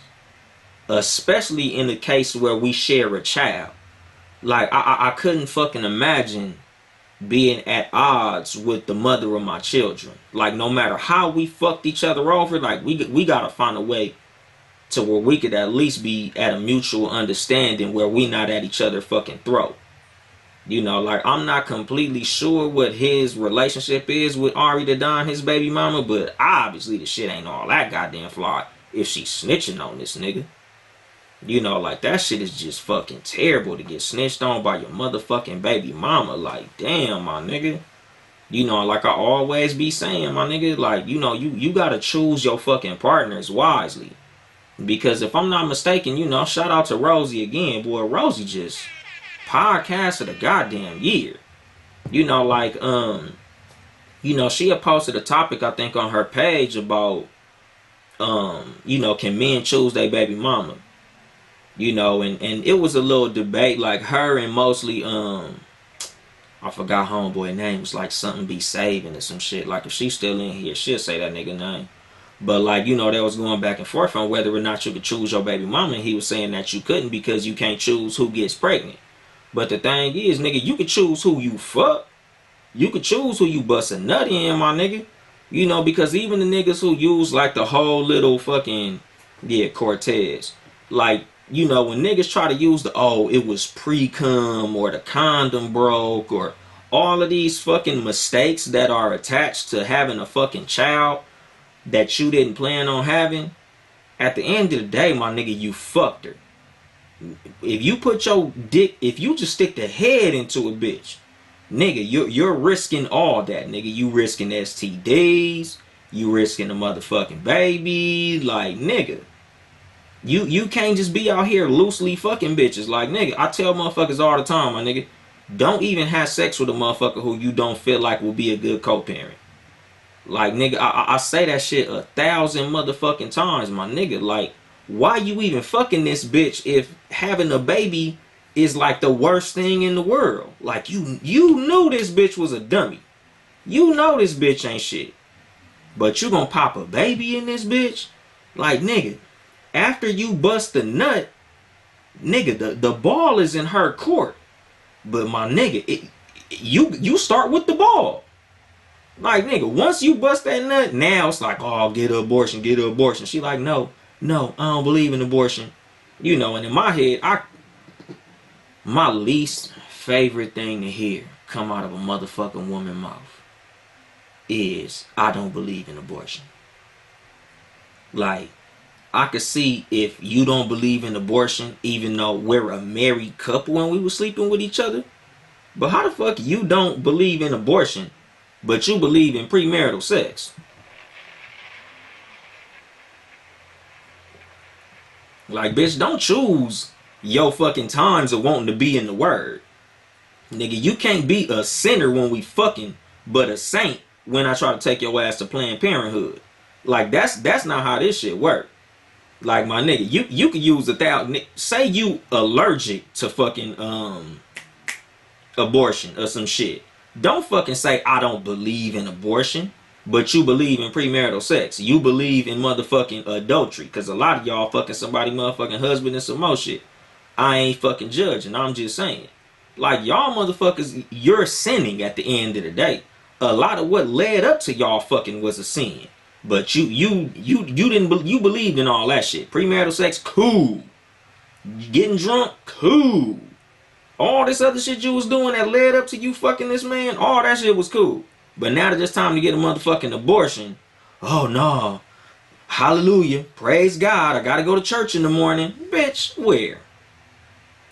Especially in the case where we share a child. Like, I couldn't fucking imagine being at odds with the mother of my children. Like, no matter how we fucked each other over, like, we gotta find a way to where we could at least be at a mutual understanding where we not at each other fucking throat. Like, I'm not completely sure what his relationship is with Ari the Don, his baby mama, but obviously the shit ain't all that goddamn flawed if she's snitching on this nigga. Like, that shit is just fucking terrible to get snitched on by your motherfucking baby mama. Like, damn, my nigga. Like I always be saying, my nigga, like, you gotta choose your fucking partners wisely. Because if I'm not mistaken, shout out to Rosie again. Boy, Rosie just podcast of the goddamn year. Like, she had posted a topic, I think, on her page about, can men choose their baby mama? And it was a little debate, like her and mostly, I forgot homeboy name. It's like something be saving or some shit. Like, if she's still in here, she'll say that nigga name. But, like, they was going back and forth on whether or not you could choose your baby mama. And he was saying that you couldn't because you can't choose who gets pregnant. But the thing is, nigga, you could choose who you fuck. You could choose who you bust a nut in, my nigga. Because even the niggas who use, like, the whole little fucking, Cortez. Like, when niggas try to use it was pre-cum or the condom broke or all of these fucking mistakes that are attached to having a fucking child that you didn't plan on having, at the end of the day, my nigga, you fucked her. If you put your dick, if you just stick the head into a bitch, nigga, you're risking all that, nigga. You risking STDs, you risking a motherfucking baby, like, nigga. You can't just be out here loosely fucking bitches. Like, nigga, I tell motherfuckers all the time, my nigga, don't even have sex with a motherfucker who you don't feel like will be a good co-parent. Like, nigga, I say that shit 1,000 motherfucking times, my nigga. Like, why you even fucking this bitch if having a baby is like the worst thing in the world? Like, you knew this bitch was a dummy. You know this bitch ain't shit. But you gonna pop a baby in this bitch? Like, nigga, after you bust the nut, nigga, the ball is in her court. But my nigga, you start with the ball. Like, nigga, once you bust that nut, now it's like, oh, get an abortion, get an abortion. She like, no, I don't believe in abortion. And in my head, my least favorite thing to hear come out of a motherfucking woman's mouth is, I don't believe in abortion. Like, I could see if you don't believe in abortion, even though we're a married couple and we were sleeping with each other. But how the fuck you don't believe in abortion, but you believe in premarital sex? Like, bitch, don't choose your fucking times of wanting to be in the word. Nigga, you can't be a sinner when we fucking, but a saint when I try to take your ass to Planned Parenthood. Like, that's not how this shit work. Like, my nigga, you could use 1,000. Say you allergic to fucking abortion or some shit. Don't fucking say I don't believe in abortion. but you believe in premarital sex. You believe in motherfucking adultery. Because a lot of y'all fucking somebody motherfucking husband and some more shit. I ain't fucking judging. I'm just saying. Like, y'all motherfuckers, you're sinning at the end of the day. A lot of what led up to y'all fucking was a sin. But you believed in all that shit. Premarital sex, cool. Getting drunk, cool. All this other shit you was doing that led up to you fucking this man, all that shit was cool. But now that it's time to get a motherfucking abortion, oh no, hallelujah, praise God, I gotta go to church in the morning. Bitch, where?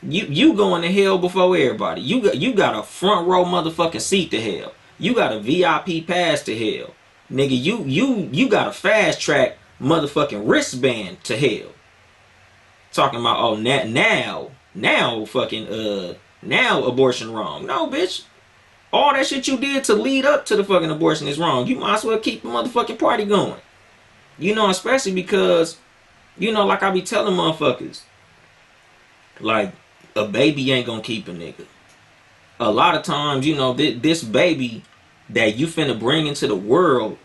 You going to hell before everybody. You got a front row motherfucking seat to hell. You got a VIP pass to hell. Nigga, you got a fast track motherfucking wristband to hell. Talking about, oh, now fucking now abortion wrong. No, bitch. All that shit you did to lead up to the fucking abortion is wrong. You might as well keep the motherfucking party going. You know, especially because, you know, like I be telling motherfuckers, like, a baby ain't gonna keep a nigga. A lot of times, you know, this baby that you finna bring into the world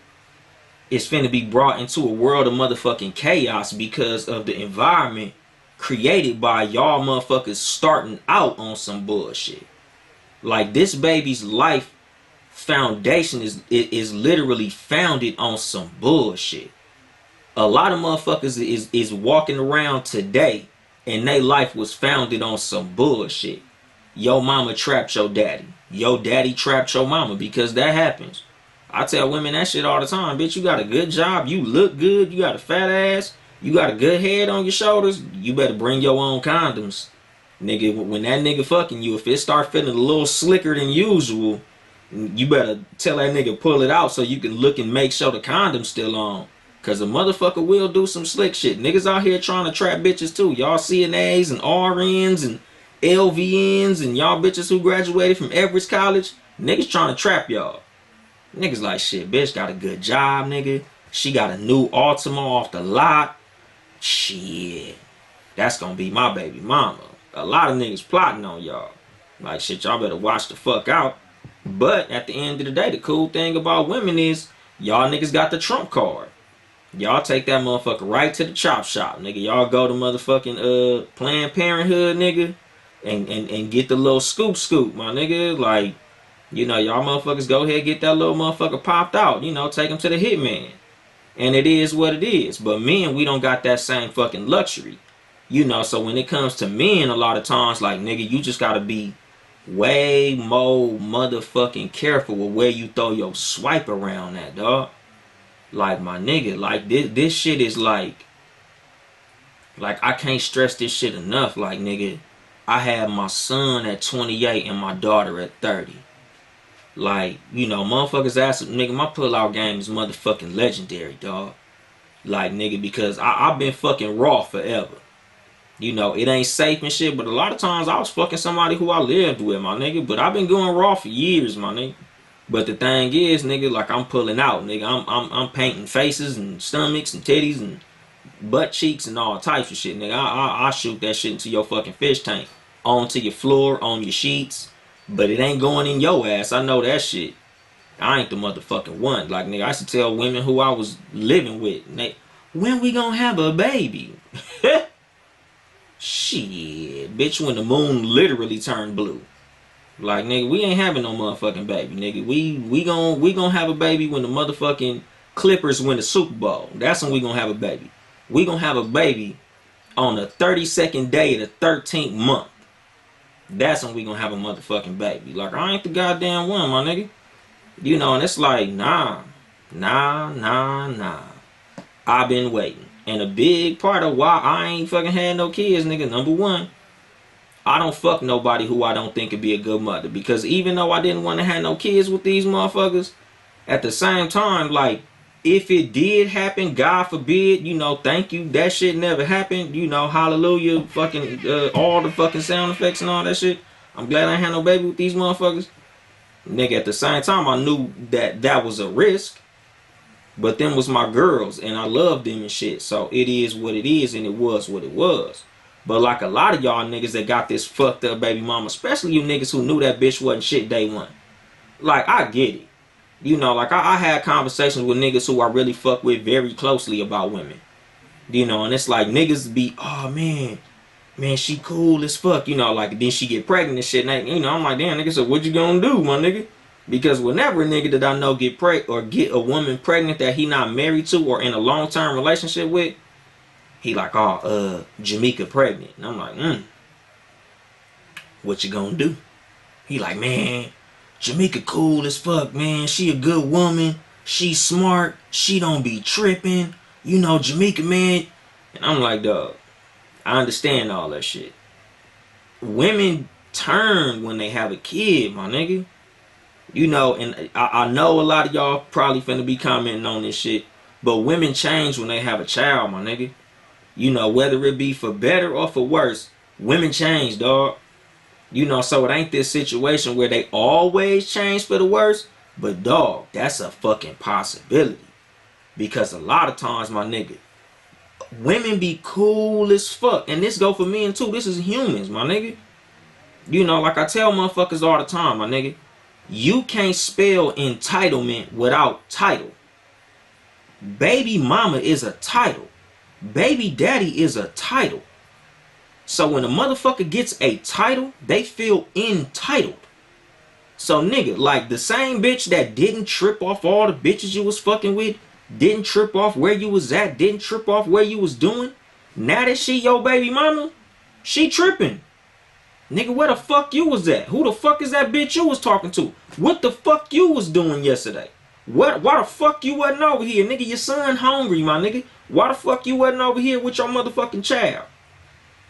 is finna be brought into a world of motherfucking chaos because of the environment created by y'all motherfuckers starting out on some bullshit. Like, this baby's life foundation is literally founded on some bullshit. A lot of motherfuckers is walking around today and their life was founded on some bullshit. Your mama trapped your daddy. Your daddy trapped your mama, because that happens. I tell women that shit all the time. Bitch, you got a good job. You look good. You got a fat ass. You got a good head on your shoulders. You better bring your own condoms. Nigga, when that nigga fucking you, if it start feeling a little slicker than usual, you better tell that nigga pull it out so you can look and make sure the condom's still on. Cause a motherfucker will do some slick shit. Niggas out here trying to trap bitches too. Y'all CNAs and RNs and LVNs and y'all bitches who graduated from Everest College. Niggas trying to trap y'all. Niggas like, shit, bitch got a good job, nigga. She got a new Altima off the lot. Shit. That's gonna be my baby mama. A lot of niggas plotting on y'all. Like, shit, y'all better watch the fuck out. But at the end of the day, the cool thing about women is y'all niggas got the trump card. Y'all take that motherfucker right to the chop shop, nigga. Y'all go to motherfucking Planned Parenthood, nigga, and get the little scoop, my nigga. Like, you know, y'all motherfuckers go ahead and get that little motherfucker popped out. You know, take him to the hitman. And it is what it is. But men, we don't got that same fucking luxury. You know, so when it comes to men, a lot of times, like, nigga, you just gotta be way more motherfucking careful with where you throw your swipe around at, dog. Like, my nigga, like, this shit is like I can't stress this shit enough. Like, nigga, I had my son at 28 and my daughter at 30. Like, you know, motherfuckers ask, nigga, my pullout game is motherfucking legendary, dog. Like, nigga, because I've been fucking raw forever. You know, it ain't safe and shit, but a lot of times I was fucking somebody who I lived with, my nigga. But I've been going raw for years, my nigga. But the thing is, nigga, like, I'm pulling out, nigga. I'm painting faces and stomachs and titties and butt cheeks and all types of shit, nigga. I shoot that shit into your fucking fish tank, onto your floor, on your sheets. But it ain't going in your ass. I know that shit. I ain't the motherfucking one. Like, nigga, I used to tell women who I was living with, nigga, when we gonna have a baby? Shit, bitch, when the moon literally turned blue. Like, nigga, we ain't having no motherfucking baby, nigga. We gon' have a baby when the motherfucking Clippers win the Super Bowl. That's when we gonna have a baby. We gonna have a baby on the 32nd day of the 13th month. That's when we gonna have a motherfucking baby. Like, I ain't the goddamn one, my nigga. You know, and it's like, nah. I've been waiting. And a big part of why I ain't fucking had no kids, nigga, number one, I don't fuck nobody who I don't think could be a good mother. Because even though I didn't want to have no kids with these motherfuckers, at the same time, like, if it did happen, God forbid, you know, thank you, that shit never happened, you know, hallelujah, fucking, all the fucking sound effects and all that shit. I'm glad I ain't had no baby with these motherfuckers. Nigga, at the same time, I knew that that was a risk. But them was my girls, and I loved them and shit. So it is what it is, and it was what it was. But like a lot of y'all niggas that got this fucked up baby mama, especially you niggas who knew that bitch wasn't shit day one. Like, I get it. You know, like I had conversations with niggas who I really fuck with very closely about women. You know, and it's like niggas be, oh man, she cool as fuck. You know, like then she get pregnant and shit. And, you know, I'm like, damn, nigga, so what you gonna do, my nigga? Because whenever a nigga that I know get or get a woman pregnant that he not married to or in a long term relationship with, he like, oh, Jamaica pregnant. And I'm like, what you gonna do? He like, man, Jamaica cool as fuck, man. She a good woman. She smart. She don't be tripping. You know, Jamaica, man. And I'm like, dog, I understand all that shit. Women turn when they have a kid, my nigga. You know, and I know a lot of y'all probably finna be commenting on this shit, but women change when they have a child, my nigga. You know, whether it be for better or for worse, women change, dog. You know, so it ain't this situation where they always change for the worse, but dog, that's a fucking possibility. Because a lot of times, my nigga, women be cool as fuck. And this go for men too. This is humans, my nigga. You know, like I tell motherfuckers all the time, my nigga. You can't spell entitlement without title. Baby mama is a title. Baby daddy is a title. So when a motherfucker gets a title, they feel entitled. So nigga, like the same bitch that didn't trip off all the bitches you was fucking with, didn't trip off where you was at, didn't trip off where you was doing, now that she your baby mama, she tripping. Nigga, where the fuck you was at? Who the fuck is that bitch you was talking to? What the fuck you was doing yesterday? Why the fuck you wasn't over here? Nigga, your son hungry, my nigga. Why the fuck you wasn't over here with your motherfucking child?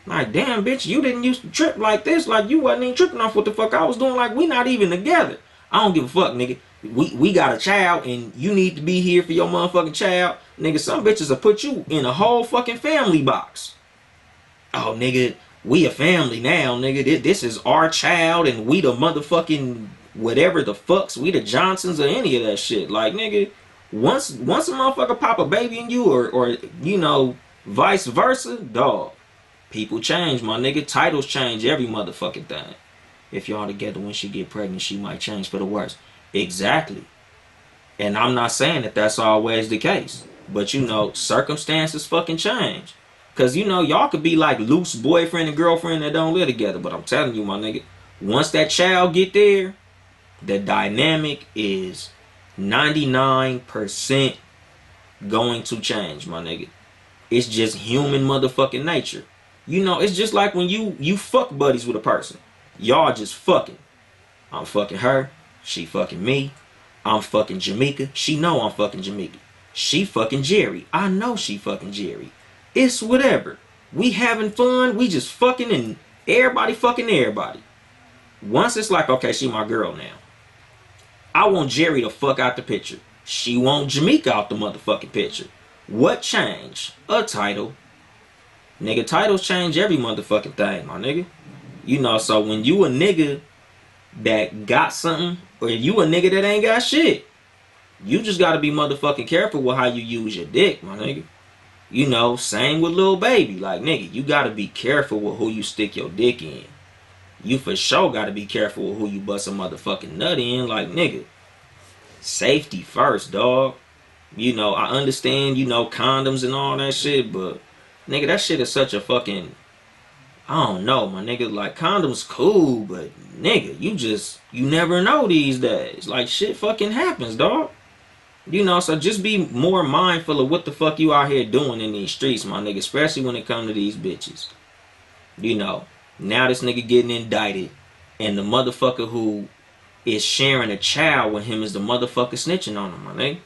Like, damn, bitch, you didn't used to trip like this. Like, you wasn't even tripping off what the fuck I was doing. Like, we not even together. I don't give a fuck, nigga. We got a child, and you need to be here for your motherfucking child. Nigga, some bitches will put you in a whole fucking family box. Oh, nigga, we a family now, nigga. This is our child, and we the motherfucking whatever the fucks. We the Johnsons or any of that shit. Like, nigga, once a motherfucker pop a baby in you, or you know, vice versa, dog. People change, my nigga. Titles change every motherfucking thing. If y'all together when she get pregnant, she might change for the worse. Exactly. And I'm not saying that that's always the case. But you know, circumstances fucking change. Cause you know, y'all could be like loose boyfriend and girlfriend that don't live together. But I'm telling you, my nigga, once that child get there, the dynamic is 99% going to change, my nigga. It's just human motherfucking nature. You know, it's just like when you fuck buddies with a person. Y'all just fucking. I'm fucking her. She fucking me. I'm fucking Jamaica. She know I'm fucking Jamaica. She fucking Jerry. I know she fucking Jerry. It's whatever. We having fun. We just fucking and everybody fucking everybody. Once it's like, okay, she my girl now. I want Jerry to fuck out the picture. She want Jamaica out the motherfucking picture. What changed? A title. Nigga, titles change every motherfucking thing, my nigga. You know, so when you a nigga that got something, or you a nigga that ain't got shit, you just gotta be motherfucking careful with how you use your dick, my nigga. You know, same with Lil Baby. Like, nigga, you gotta be careful with who you stick your dick in. You for sure gotta be careful with who you bust a motherfucking nut in. Like, nigga, safety first, dog. You know, I understand, you know, condoms and all that shit, but nigga, that shit is such a fucking, I don't know, my nigga. Like, condoms cool, but nigga, you never know these days. Like, shit fucking happens, dog. You know, so just be more mindful of what the fuck you out here doing in these streets, my nigga. Especially when it comes to these bitches. You know, now this nigga getting indicted, and the motherfucker who is sharing a child with him is the motherfucker snitching on him, my nigga.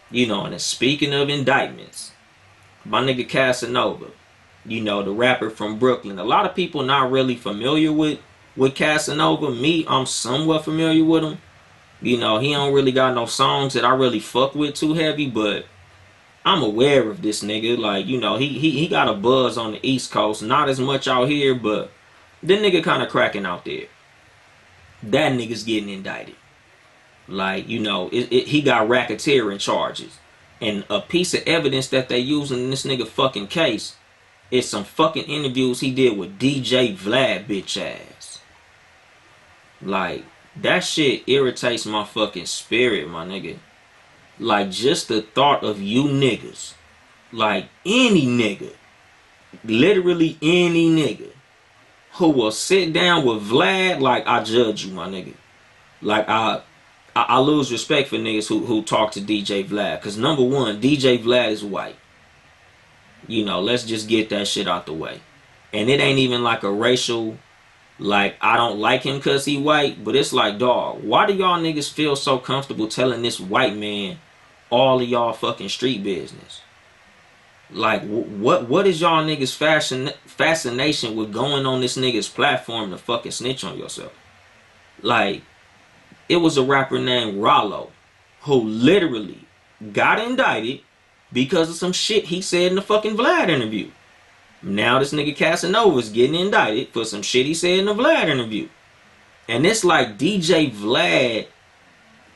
You know, and speaking of indictments, my nigga Casanova, you know, the rapper from Brooklyn. A lot of people not really familiar with Casanova. Me, I'm somewhat familiar with him. You know, he don't really got no songs that I really fuck with too heavy, but I'm aware of this nigga. Like, you know, he got a buzz on the East Coast. Not as much out here, but the nigga kind of cracking out there. That nigga's getting indicted. Like, you know, he got racketeering charges. And a piece of evidence that they using in this nigga fucking case is some fucking interviews he did with DJ Vlad bitch ass. Like, That shit irritates my fucking spirit, my nigga. Like, just the thought of you niggas, like any nigga, literally any nigga, who will sit down with Vlad, like, I judge you, my nigga. Like, I lose respect for niggas who talk to DJ Vlad. Because number one, DJ Vlad is white. You know, let's just get that shit out the way. And it ain't even like a racial, like, I don't like him because he white. But it's like, dog, why do y'all niggas feel so comfortable telling this white man all of y'all fucking street business? Like, what is y'all niggas fascination with going on this nigga's platform to fucking snitch on yourself? Like, it was a rapper named Rollo who literally got indicted because of some shit he said in the fucking Vlad interview. Now this nigga Casanova's getting indicted for some shit he said in the Vlad interview. And it's like DJ Vlad,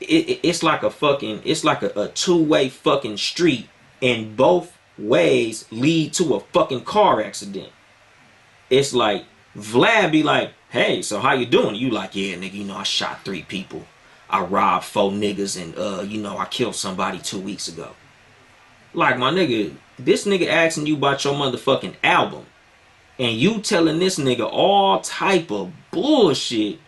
it's like a fucking, it's like a two-way fucking street, and both ways lead to a fucking car accident. It's like Vlad be like, hey, so how you doing? You like, yeah, nigga, you know, I shot 3 people. I robbed 4 niggas and, you know, I killed somebody 2 weeks ago. Like, my nigga, this nigga asking you about your motherfucking album. And you telling this nigga all type of bullshit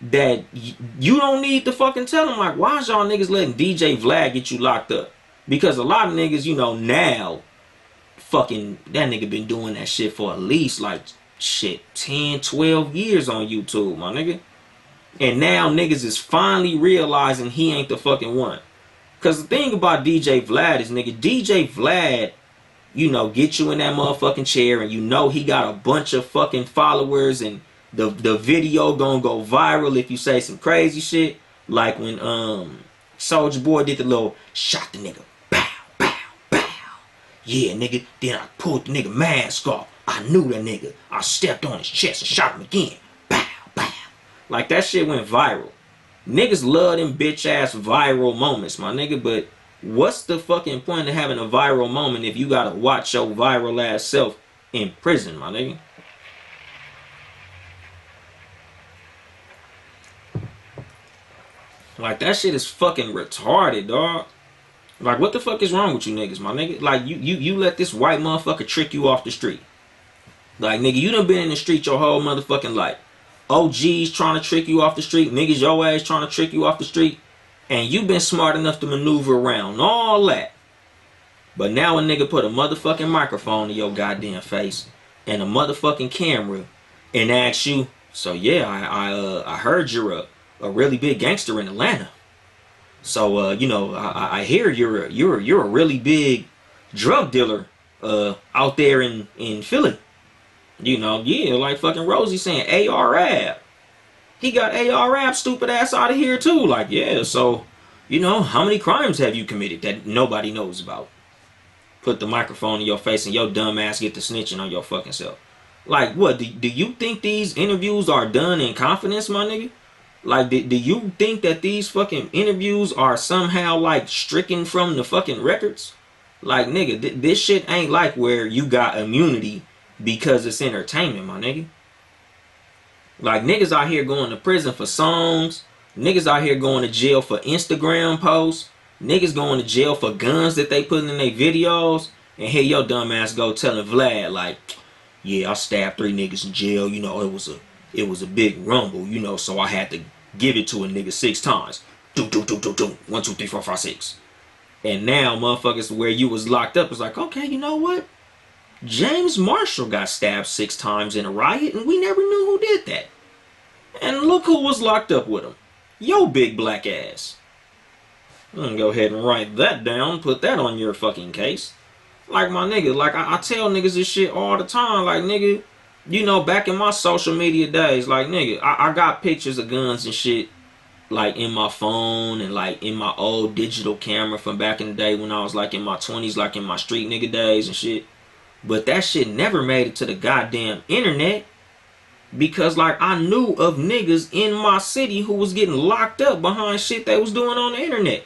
that you don't need to fucking tell him. Like, why is y'all niggas letting DJ Vlad get you locked up? Because a lot of niggas, you know, now, fucking, that nigga been doing that shit for at least, like, shit, 10, 12 years on YouTube, my nigga. And now niggas is finally realizing he ain't the fucking one. Because the thing about DJ Vlad is, nigga, DJ Vlad, you know, get you in that motherfucking chair and you know he got a bunch of fucking followers and the video gonna go viral if you say some crazy shit. Like when Soulja Boy did the little shot the nigga. Bow, bow, bow. Yeah, nigga. Then I pulled the nigga mask off. I knew that nigga. I stepped on his chest and shot him again. Bow, bow. Like that shit went viral. Niggas love them bitch ass viral moments, my nigga, but what's the fucking point of having a viral moment if you gotta watch your viral ass self in prison, my nigga? Like, that shit is fucking retarded, dog. Like, what the fuck is wrong with you niggas, my nigga? Like, you let this white motherfucker trick you off the street. Like, nigga, you done been in the street your whole motherfucking life. OGs trying to trick you off the street. Niggas your ass trying to trick you off the street. And you been smart enough to maneuver around all that. But now a nigga put a motherfucking microphone in your goddamn face and a motherfucking camera and ask you, so yeah, I heard you're a really big gangster in Atlanta. So you know, I hear you're a really big drug dealer out there in Philly. You know, yeah, like fucking Rosie saying AR-Ab. He got AR-Ab stupid ass out of here too. Like, yeah, so, you know, how many crimes have you committed that nobody knows about? Put the microphone in your face and your dumb ass get to snitching on your fucking self. Like, what, do you think these interviews are done in confidence, my nigga? Like, do you think that these fucking interviews are somehow, like, stricken from the fucking records? Like, nigga, this shit ain't like where you got immunity because it's entertainment, my nigga. Like, niggas out here going to prison for songs. Niggas out here going to jail for Instagram posts. Niggas going to jail for guns that they put in their videos. And here your dumb ass go telling Vlad, like, yeah, I stabbed 3 niggas in jail. You know, it was a big rumble, you know, so I had to give it to a nigga 6 times. Do. 1, 2, 3, 4, 5, 6. And now motherfuckers where you was locked up is like, okay, you know what? James Marshall got stabbed 6 times in a riot and we never knew who did that. And look who was locked up with him. Yo big black ass. I'm gonna go ahead and write that down, put that on your fucking case. Like, my nigga, like I tell niggas this shit all the time. Like, nigga, you know, back in my social media days, like, nigga, I got pictures of guns and shit, like, in my phone and, like, in my old digital camera from back in the day when I was, like, in my 20s, like, in my street nigga days and shit. But that shit never made it to the goddamn internet because, like, I knew of niggas in my city who was getting locked up behind shit they was doing on the internet.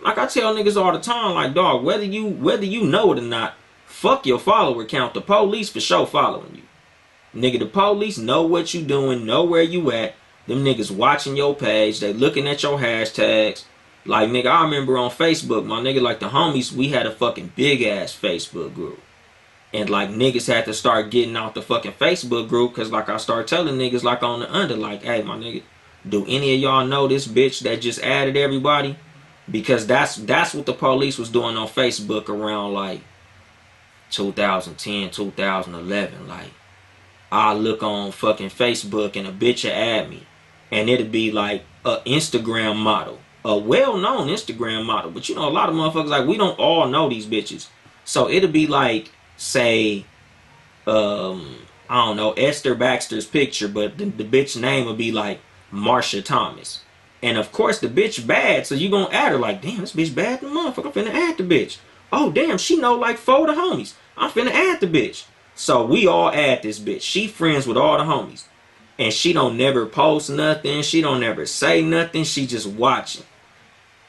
Like, I tell niggas all the time, like, dog, whether you know it or not, fuck your follower count. The police for sure following you. Nigga, the police know what you doing, know where you at. Them niggas watching your page. They looking at your hashtags. Like, nigga, I remember on Facebook, my nigga, like the homies, we had a fucking big ass Facebook group. And like niggas had to start getting out the fucking Facebook group, cause like I started telling niggas like on the under, like, hey my nigga, do any of y'all know this bitch that just added everybody? Because that's what the police was doing on Facebook around like 2010, 2011. Like, I look on fucking Facebook and a bitch will add me, and it'll be like a Instagram model, a well-known Instagram model. But you know, a lot of motherfuckers, like, we don't all know these bitches. So it'll be like, say, I don't know, Esther Baxter's picture, but the bitch name will be like Marsha Thomas. And of course the bitch bad, so you gonna add her like, damn, this bitch bad, the motherfucker, I'm finna add the bitch. Oh damn, she know like 4 of the homies, I'm finna add the bitch. So we all add this bitch. She friends with all the homies. And she don't never post nothing, she don't never say nothing, she just watching.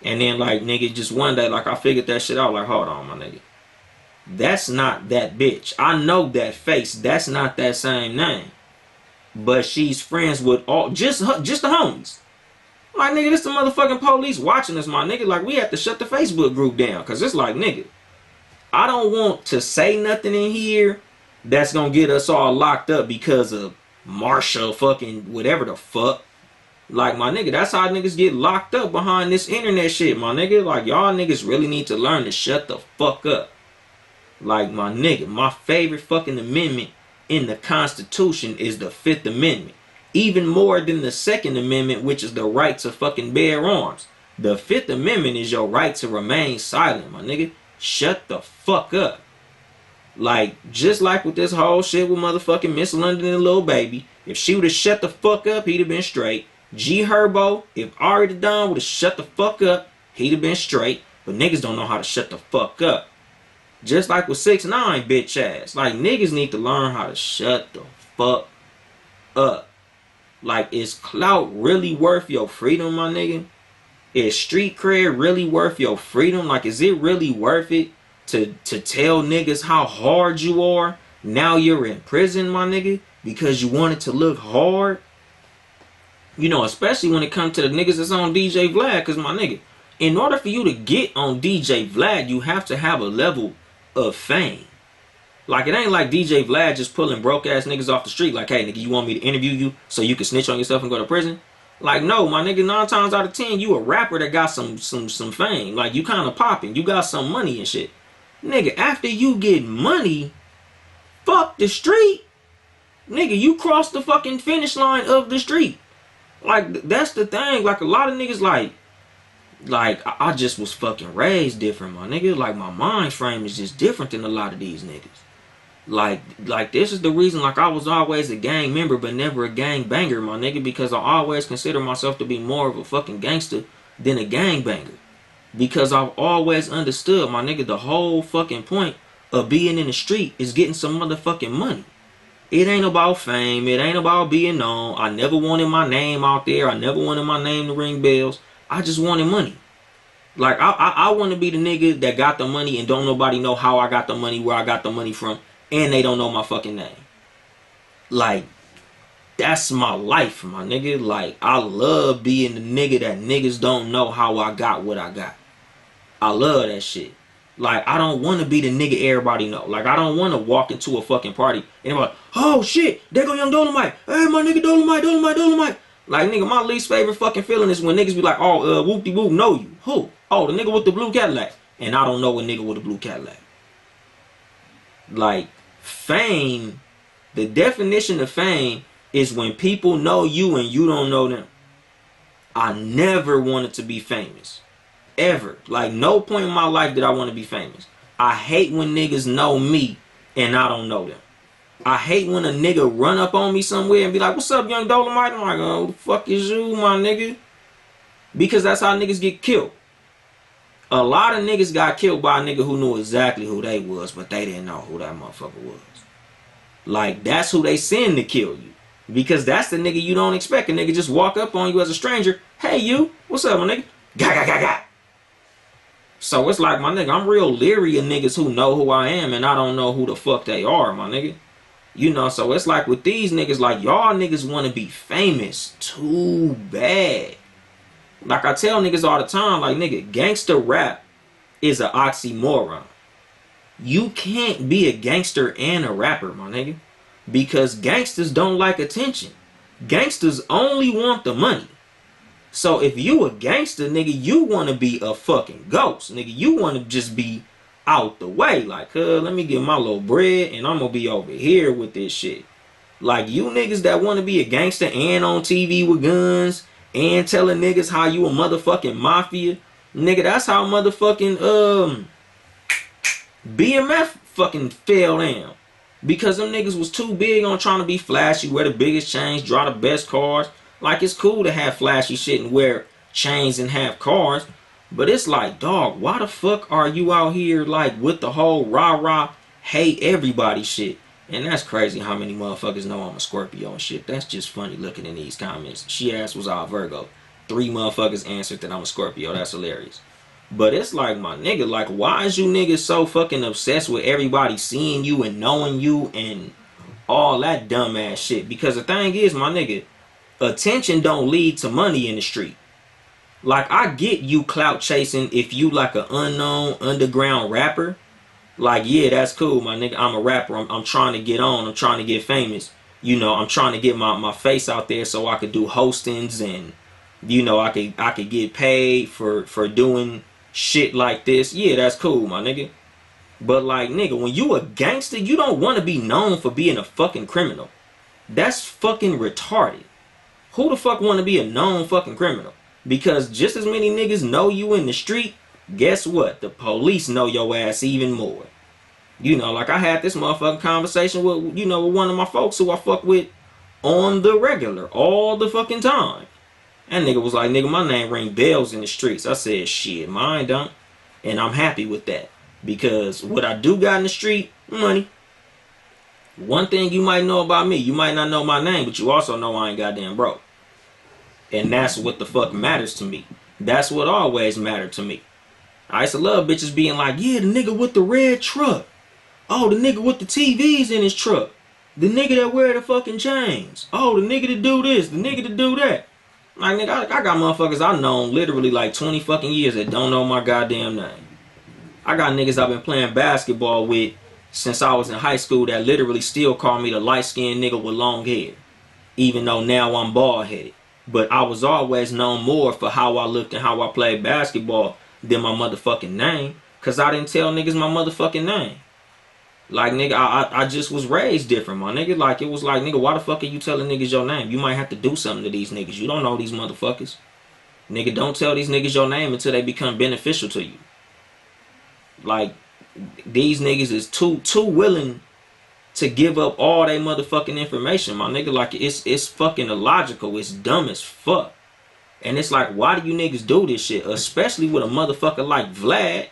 And then like, nigga, just one day, like, I figured that shit out, like, hold on my nigga, that's not that bitch. I know that face. That's not that same name. But she's friends with all, just the homies. Like, nigga, this the motherfucking police watching us, my nigga. Like, we have to shut the Facebook group down. Cause it's like, nigga, I don't want to say nothing in here that's gonna get us all locked up because of Marsha fucking whatever the fuck. Like, my nigga, that's how niggas get locked up behind this internet shit, my nigga. Like, y'all niggas really need to learn to shut the fuck up. Like, my nigga, my favorite fucking amendment in the Constitution is the 5th Amendment. Even more than the 2nd Amendment, which is the right to fucking bear arms. The 5th Amendment is your right to remain silent, my nigga. Shut the fuck up. Like, just like with this whole shit with motherfucking Miss London and Lil Baby, if she would have shut the fuck up, he'd have been straight. G Herbo, if Ari the Don would have shut the fuck up, he'd have been straight. But niggas don't know how to shut the fuck up. Just like with 6ix9ine bitch ass. Like, niggas need to learn how to shut the fuck up. Like, is clout really worth your freedom, my nigga? Is street cred really worth your freedom? Like, is it really worth it to tell niggas how hard you are? Now you're in prison, my nigga, because you wanted to look hard? You know, especially when it comes to the niggas that's on DJ Vlad, because, my nigga, in order for you to get on DJ Vlad, you have to have a level of fame. Like, it ain't like DJ Vlad just pulling broke ass niggas off the street like, hey nigga, you want me to interview you so you can snitch on yourself and go to prison? Like, no, my nigga, 9 times out of 10 you a rapper that got some fame. Like, you kind of popping, you got some money and shit. Nigga, after you get money, fuck the street. Nigga, you cross the fucking finish line of the street. Like, that's the thing. Like, a lot of niggas like, I just was fucking raised different, my nigga. Like, my mind frame is just different than a lot of these niggas. Like this is the reason, like, I was always a gang member but never a gang banger, my nigga. Because I always consider myself to be more of a fucking gangster than a gang banger. Because I've always understood, my nigga, the whole fucking point of being in the street is getting some motherfucking money. It ain't about fame. It ain't about being known. I never wanted my name out there. I never wanted my name to ring bells. I just wanted money. Like, I want to be the nigga that got the money and don't nobody know how I got the money, where I got the money from, and they don't know my fucking name. Like, that's my life, my nigga. Like, I love being the nigga that niggas don't know how I got what I got. I love that shit. Like, I don't want to be the nigga everybody know. Like, I don't want to walk into a fucking party and be like, oh shit, there go Yung Dolemite. Hey, my nigga, Dolemite. Like, nigga, my least favorite fucking feeling is when niggas be like, oh, whoop-de-whoop, know you. Who? Oh, the nigga with the blue Cadillac. And I don't know a nigga with a blue Cadillac. Like, fame, the definition of fame is when people know you and you don't know them. I never wanted to be famous. Ever. Like, no point in my life did I want to be famous. I hate when niggas know me and I don't know them. I hate when a nigga run up on me somewhere and be like, what's up, Yung Dolemite? I'm like, oh, the fuck is you, my nigga? Because that's how niggas get killed. A lot of niggas got killed by a nigga who knew exactly who they was, but they didn't know who that motherfucker was. Like, that's who they send to kill you. Because that's the nigga you don't expect. A nigga just walk up on you as a stranger. Hey, you. What's up, my nigga? Ga. So it's like, my nigga, I'm real leery of niggas who know who I am and I don't know who the fuck they are, my nigga. You know, so it's like with these niggas, like y'all niggas want to be famous too bad. Like I tell niggas all the time, like nigga, gangster rap is an oxymoron. You can't be a gangster and a rapper, my nigga. Because gangsters don't like attention. Gangsters only want the money. So if you a gangster, nigga, you want to be a fucking ghost. Nigga, you want to just be out the way. Like, let me get my little bread and I'm going to be over here with this shit. Like, you niggas that want to be a gangster and on TV with guns and telling niggas how you a motherfucking mafia. Nigga, that's how motherfucking, BMF fucking fell down. Because them niggas was too big on trying to be flashy, wear the biggest chains, draw the best cars. Like, it's cool to have flashy shit and wear chains and have cars. But it's like, dog, why the fuck are you out here, like, with the whole rah-rah, hate everybody shit? And that's crazy how many motherfuckers know I'm a Scorpio and shit. That's just funny looking in these comments. She asked, was I a Virgo? 3 motherfuckers answered that I'm a Scorpio. That's hilarious. But it's like, my nigga, like, why is you niggas so fucking obsessed with everybody seeing you and knowing you and all that dumbass shit? Because the thing is, my nigga, attention don't lead to money in the street. Like, I get you clout chasing if you like an unknown underground rapper. Like, yeah, that's cool, my nigga. I'm a rapper. I'm trying to get on. I'm trying to get famous. You know, I'm trying to get my face out there so I could do hostings and, you know, I could get paid for doing shit like this. Yeah, that's cool, my nigga. But like, nigga, when you a gangster, you don't want to be known for being a fucking criminal. That's fucking retarded. Who the fuck want to be a known fucking criminal? Because just as many niggas know you in the street, guess what? The police know your ass even more. You know, like I had this motherfucking conversation with, you know, with one of my folks who I fuck with on the regular, all the fucking time. And nigga was like, nigga, my name ring bells in the streets. I said, shit, mine don't. And I'm happy with that. Because what I do got in the street, money. One thing you might know about me, you might not know my name, but you also know I ain't goddamn broke. And that's what the fuck matters to me. That's what always mattered to me. I used to love bitches being like, yeah, the nigga with the red truck. Oh, the nigga with the TVs in his truck. The nigga that wear the fucking chains. Oh, the nigga that do this, the nigga that do that. Like, nigga, I got motherfuckers I known literally like 20 fucking years that don't know my goddamn name. I got niggas I've been playing basketball with since I was in high school that literally still call me the light-skinned nigga with long hair. Even though now I'm bald-headed. But I was always known more for how I looked and how I played basketball than my motherfucking name. Because I didn't tell niggas my motherfucking name. Like, nigga, I just was raised different, my nigga. Like, it was like, nigga, why the fuck are you telling niggas your name? You might have to do something to these niggas. You don't know these motherfuckers. Nigga, don't tell these niggas your name until they become beneficial to you. Like, these niggas is too willing to give up all their motherfucking information, my nigga. Like, it's fucking illogical. It's dumb as fuck. And it's like, why do you niggas do this shit? Especially with a motherfucker like Vlad.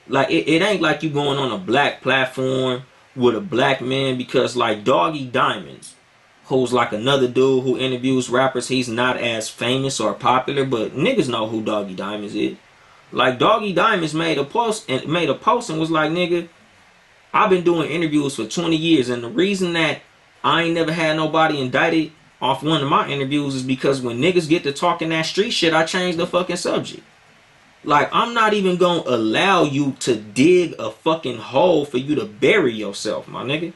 Like, it ain't like you going on a black platform with a black man, because like Doggy Diamonds, who's like another dude who interviews rappers, he's not as famous or popular, but niggas know who Doggy Diamonds is. Like, Doggy Diamonds made a post and was like, nigga, I've been doing interviews for 20 years, and the reason that I ain't never had nobody indicted off one of my interviews is because when niggas get to talking that street shit, I change the fucking subject. Like, I'm not even gonna allow you to dig a fucking hole for you to bury yourself, my nigga.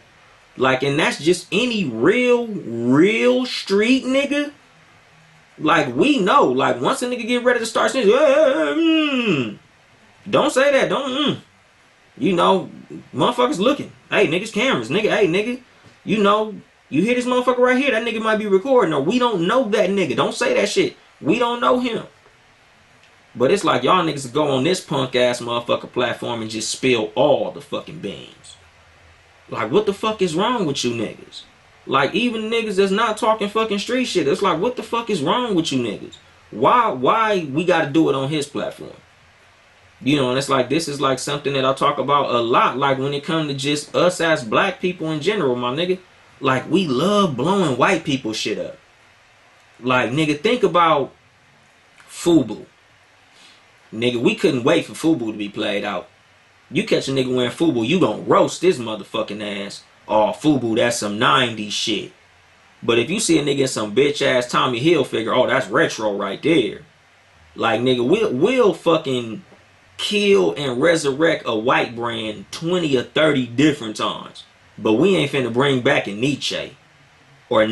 Like, and that's just any real street nigga. Like, we know, like, once a nigga get ready to start saying, don't say that, don't, you know, motherfuckers looking. Hey, niggas, cameras, nigga, hey, nigga, you know, you hear this motherfucker right here, that nigga might be recording, or we don't know that nigga. Don't say that shit. We don't know him. But it's like y'all niggas go on this punk ass motherfucker platform and just spill all the fucking beans. Like, what the fuck is wrong with you niggas? Like, even niggas that's not talking fucking street shit, it's like, what the fuck is wrong with you niggas? Why we gotta do it on his platform? You know, and it's like, this is like something that I talk about a lot, like when it comes to just us as black people in general, my nigga. Like, we love blowing white people shit up. Like, nigga, think about FUBU. Nigga, we couldn't wait for FUBU to be played out. You catch a nigga wearing FUBU, you gonna roast this motherfucking ass Oh, FUBU, that's some 90s shit. But if you see a nigga in some bitch ass Tommy Hilfiger, oh, that's retro right there. Like, nigga, we'll fucking kill and resurrect a white brand 20 or 30 different times. But we ain't finna bring back a Nietzsche or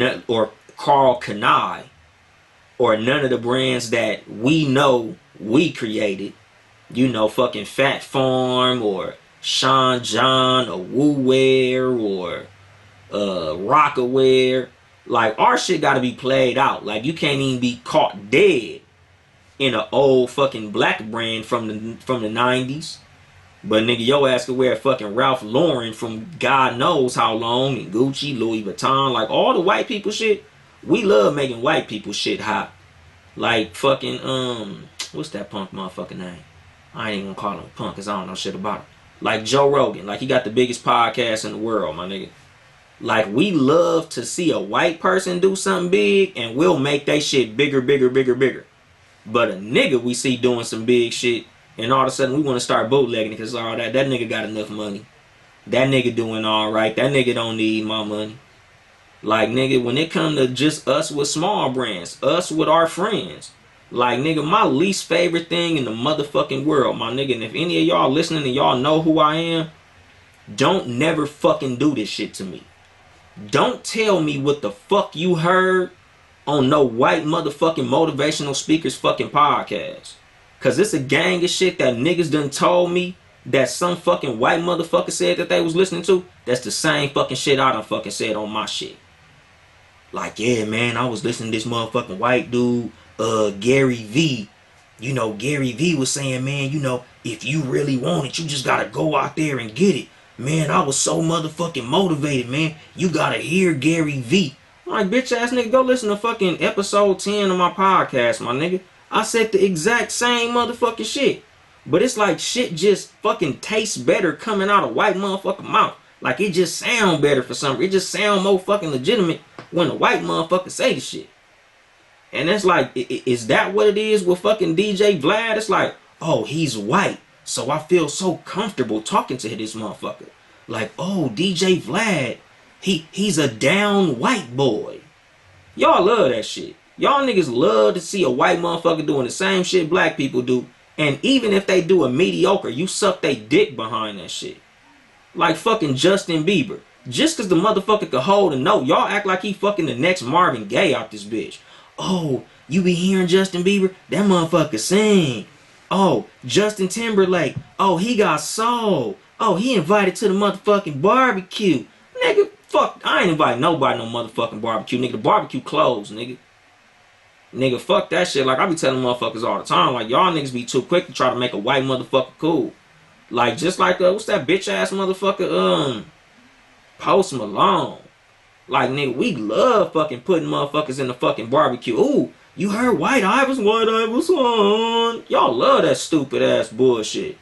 Carl Kanai or none of the brands that we know we created. You know, fucking Fat Farm or Sean John or Woo Wear or Rockaware. Like, our shit gotta be played out. Like, you can't even be caught dead in an old fucking black brand from the 90s. But nigga, your ass could wear fucking Ralph Lauren from God knows how long, and Gucci, Louis Vuitton, like all the white people shit. We love making white people shit hot. Like fucking what's that punk motherfucking name? I ain't even gonna call him a punk cause I don't know shit about him. Like Joe Rogan, like he got the biggest podcast in the world, my nigga. Like, we love to see a white person do something big, and we'll make that shit bigger, bigger, bigger, bigger. But a nigga we see doing some big shit, and all of a sudden we want to start bootlegging it because all that nigga got enough money. That nigga doing all right. That nigga don't need my money. Like, nigga, when it come to just us with small brands, us with our friends, like, nigga, my least favorite thing in the motherfucking world, my nigga, and if any of y'all listening and y'all know who I am, don't never fucking do this shit to me. Don't tell me what the fuck you heard on no white motherfucking motivational speakers fucking podcast. Cause it's a gang of shit that niggas done told me that some fucking white motherfucker said that they was listening to. That's the same fucking shit I done fucking said on my shit. Like, yeah, man, I was listening to this motherfucking white dude, Gary V. You know, Gary V was saying, man, you know, if you really want it, you just gotta go out there and get it. Man, I was so motherfucking motivated, man. You gotta hear Gary V. I'm like, bitch ass nigga, go listen to fucking episode 10 of my podcast, my nigga. I said the exact same motherfucking shit. But it's like shit just fucking tastes better coming out of white motherfucking mouth. Like, it just sound better for some reason. It just sound more fucking legitimate when a white motherfucker say the shit. And it's like, is that what it is with fucking DJ Vlad? It's like, oh, he's white, so I feel so comfortable talking to this motherfucker. Like, oh, DJ Vlad, he's a down white boy. Y'all love that shit. Y'all niggas love to see a white motherfucker doing the same shit black people do. And even if they do a mediocre, you suck they dick behind that shit. Like fucking Justin Bieber. Just cause the motherfucker could hold a note, y'all act like he fucking the next Marvin Gaye out this bitch. Oh, you be hearing Justin Bieber? That motherfucker sing. Oh, Justin Timberlake. Oh, he got soul. Oh, he invited to the motherfucking barbecue. Nigga, fuck, I ain't inviting nobody no motherfucking barbecue. Nigga, the barbecue closed, nigga. Nigga, fuck that shit. Like, I be telling motherfuckers all the time, like, y'all niggas be too quick to try to make a white motherfucker cool. Like, just like, what's that bitch ass motherfucker, Post Malone. Like, nigga, we love fucking putting motherfuckers in the fucking barbecue. Ooh, you heard White Iverson? Y'all love that stupid ass bullshit.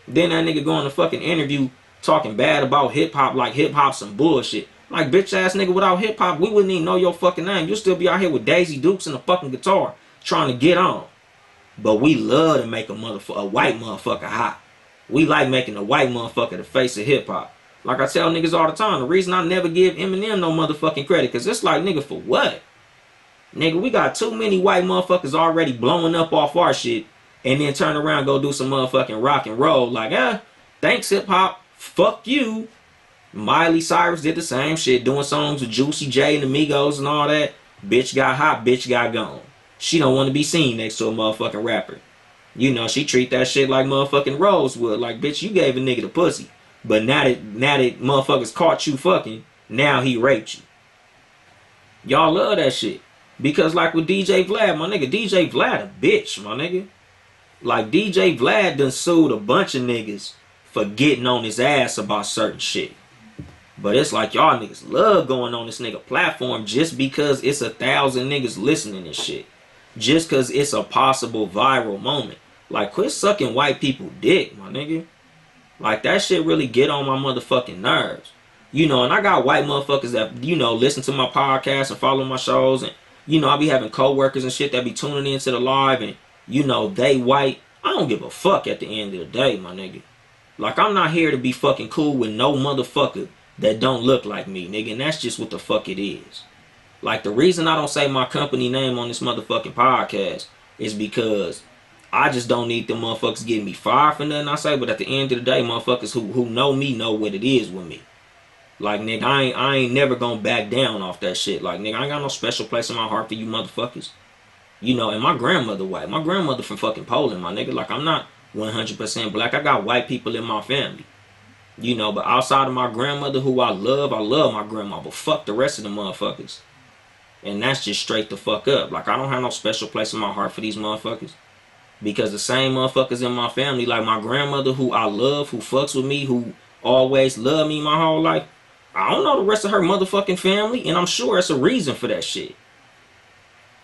Then that nigga go in the fucking interview talking bad about hip hop like hip hop some bullshit. Like, bitch ass nigga, without hip hop, we wouldn't even know your fucking name. You'll still be out here with Daisy Dukes and a fucking guitar trying to get on. But we love to make a white motherfucker hot. We like making a white motherfucker the face of hip hop. Like I tell niggas all the time, the reason I never give Eminem no motherfucking credit, cause it's like, nigga, for what? Nigga, we got too many white motherfuckers already blowing up off our shit, and then turn around and go do some motherfucking rock and roll. Like, thanks hip hop, fuck you. Miley Cyrus did the same shit, doing songs with Juicy J and the Migos and all that. Bitch got hot, bitch got gone. She don't want to be seen next to a motherfucking rapper. You know, she treat that shit like motherfucking Rosewood. Like, bitch, you gave a nigga the pussy. But now that motherfuckers caught you fucking, now he raped you. Y'all love that shit. Because like with DJ Vlad, my nigga, DJ Vlad a bitch, my nigga. Like, DJ Vlad done sued a bunch of niggas for getting on his ass about certain shit. But it's like y'all niggas love going on this nigga platform just because it's 1,000 niggas listening and shit. Just cause it's a possible viral moment. Like, quit sucking white people dick, my nigga. Like, that shit really get on my motherfucking nerves. You know, and I got white motherfuckers that, you know, listen to my podcast and follow my shows. And, you know, I be having co-workers and shit that be tuning into the live. And, you know, they white. I don't give a fuck at the end of the day, my nigga. Like, I'm not here to be fucking cool with no motherfucker that don't look like me, nigga, and that's just what the fuck it is. Like, the reason I don't say my company name on this motherfucking podcast is because I just don't need them motherfuckers getting me fired for nothing I say. But at the end of the day, motherfuckers who know me know what it is with me. Like, nigga, I ain't never gonna back down off that shit. Like, nigga, I ain't got no special place in my heart for you motherfuckers. You know, and my grandmother white. My grandmother from fucking Poland, my nigga. Like, I'm not 100% black. I got white people in my family. You know, but outside of my grandmother, who I love my grandma. But fuck the rest of the motherfuckers. And that's just straight the fuck up. Like, I don't have no special place in my heart for these motherfuckers. Because the same motherfuckers in my family, like my grandmother, who I love, who fucks with me, who always loved me my whole life, I don't know the rest of her motherfucking family, and I'm sure it's a reason for that shit.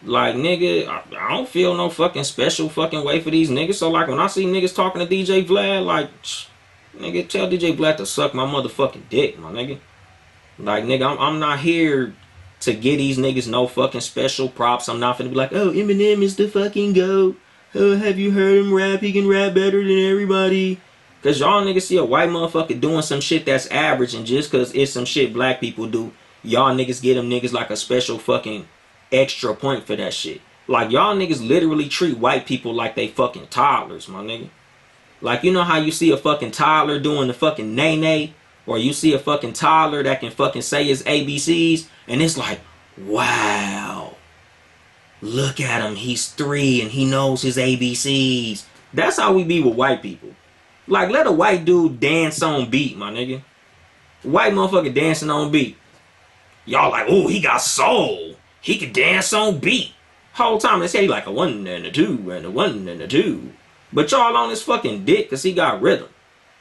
Like, nigga, I don't feel no fucking special fucking way for these niggas. So, like, when I see niggas talking to DJ Vlad, like, nigga, tell DJ Vlad to suck my motherfucking dick, my nigga. Like, nigga, I'm not here to get these niggas no fucking special props. I'm not finna be like, oh, Eminem is the fucking GOAT. Oh, have you heard him rap? He can rap better than everybody. Cause y'all niggas see a white motherfucker doing some shit that's average, and just cause it's some shit black people do, y'all niggas get them niggas like a special fucking extra point for that shit. Like, y'all niggas literally treat white people like they fucking toddlers, my nigga. Like, you know how you see a fucking toddler doing the fucking nay-nay? Or you see a fucking toddler that can fucking say his ABCs, and it's like, wow, look at him, he's 3 and he knows his ABCs. That's how we be with white people. Like, let a white dude dance on beat, my nigga. White motherfucker dancing on beat. Y'all like, oh, he got soul. He can dance on beat. Whole time they say like a 1 and a 2 and a 1 and a 2. But y'all on his fucking dick because he got rhythm.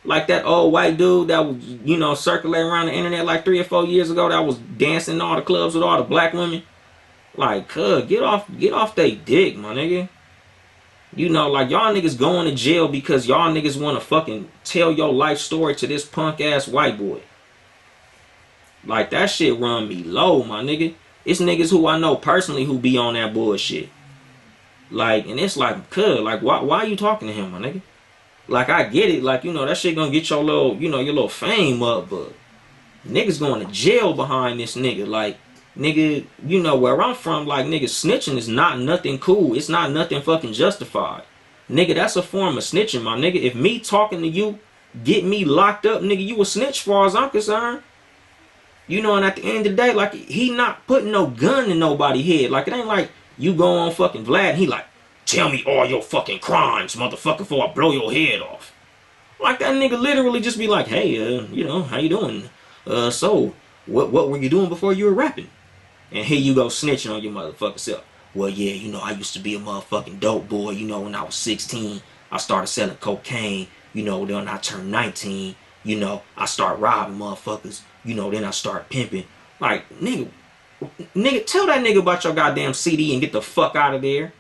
Like that old white dude that was, you know, circulating around the internet like 3 or 4 years ago that was dancing in all the clubs with all the black women. Like, get off they dick, my nigga. You know, like, y'all niggas going to jail because y'all niggas want to fucking tell your life story to this punk ass white boy. Like, that shit run me low, my nigga. It's niggas who I know personally who be on that bullshit. Like, and it's like, like, why are you talking to him, my nigga? Like, I get it, like, you know, that shit gonna get your little, you know, your little fame up, but niggas going to jail behind this nigga. Like, nigga, you know, where I'm from, like, nigga, snitching is not nothing cool. It's not nothing fucking justified. Nigga, that's a form of snitching, my nigga. If me talking to you get me locked up, nigga, you a snitch far as I'm concerned. You know, and at the end of the day, like, he not putting no gun in nobody's head. Like, it ain't like you go on fucking Vlad and he like, tell me all your fucking crimes, motherfucker, before I blow your head off. Like, that nigga literally just be like, hey, you know, how you doing? So, what were you doing before you were rapping? And here you go snitching on your motherfucking self. Well, yeah, you know, I used to be a motherfucking dope boy. You know, when I was 16, I started selling cocaine. You know, then I turned 19. You know, I start robbing motherfuckers. You know, then I start pimping. Like, nigga, tell that nigga about your goddamn CD and get the fuck out of there.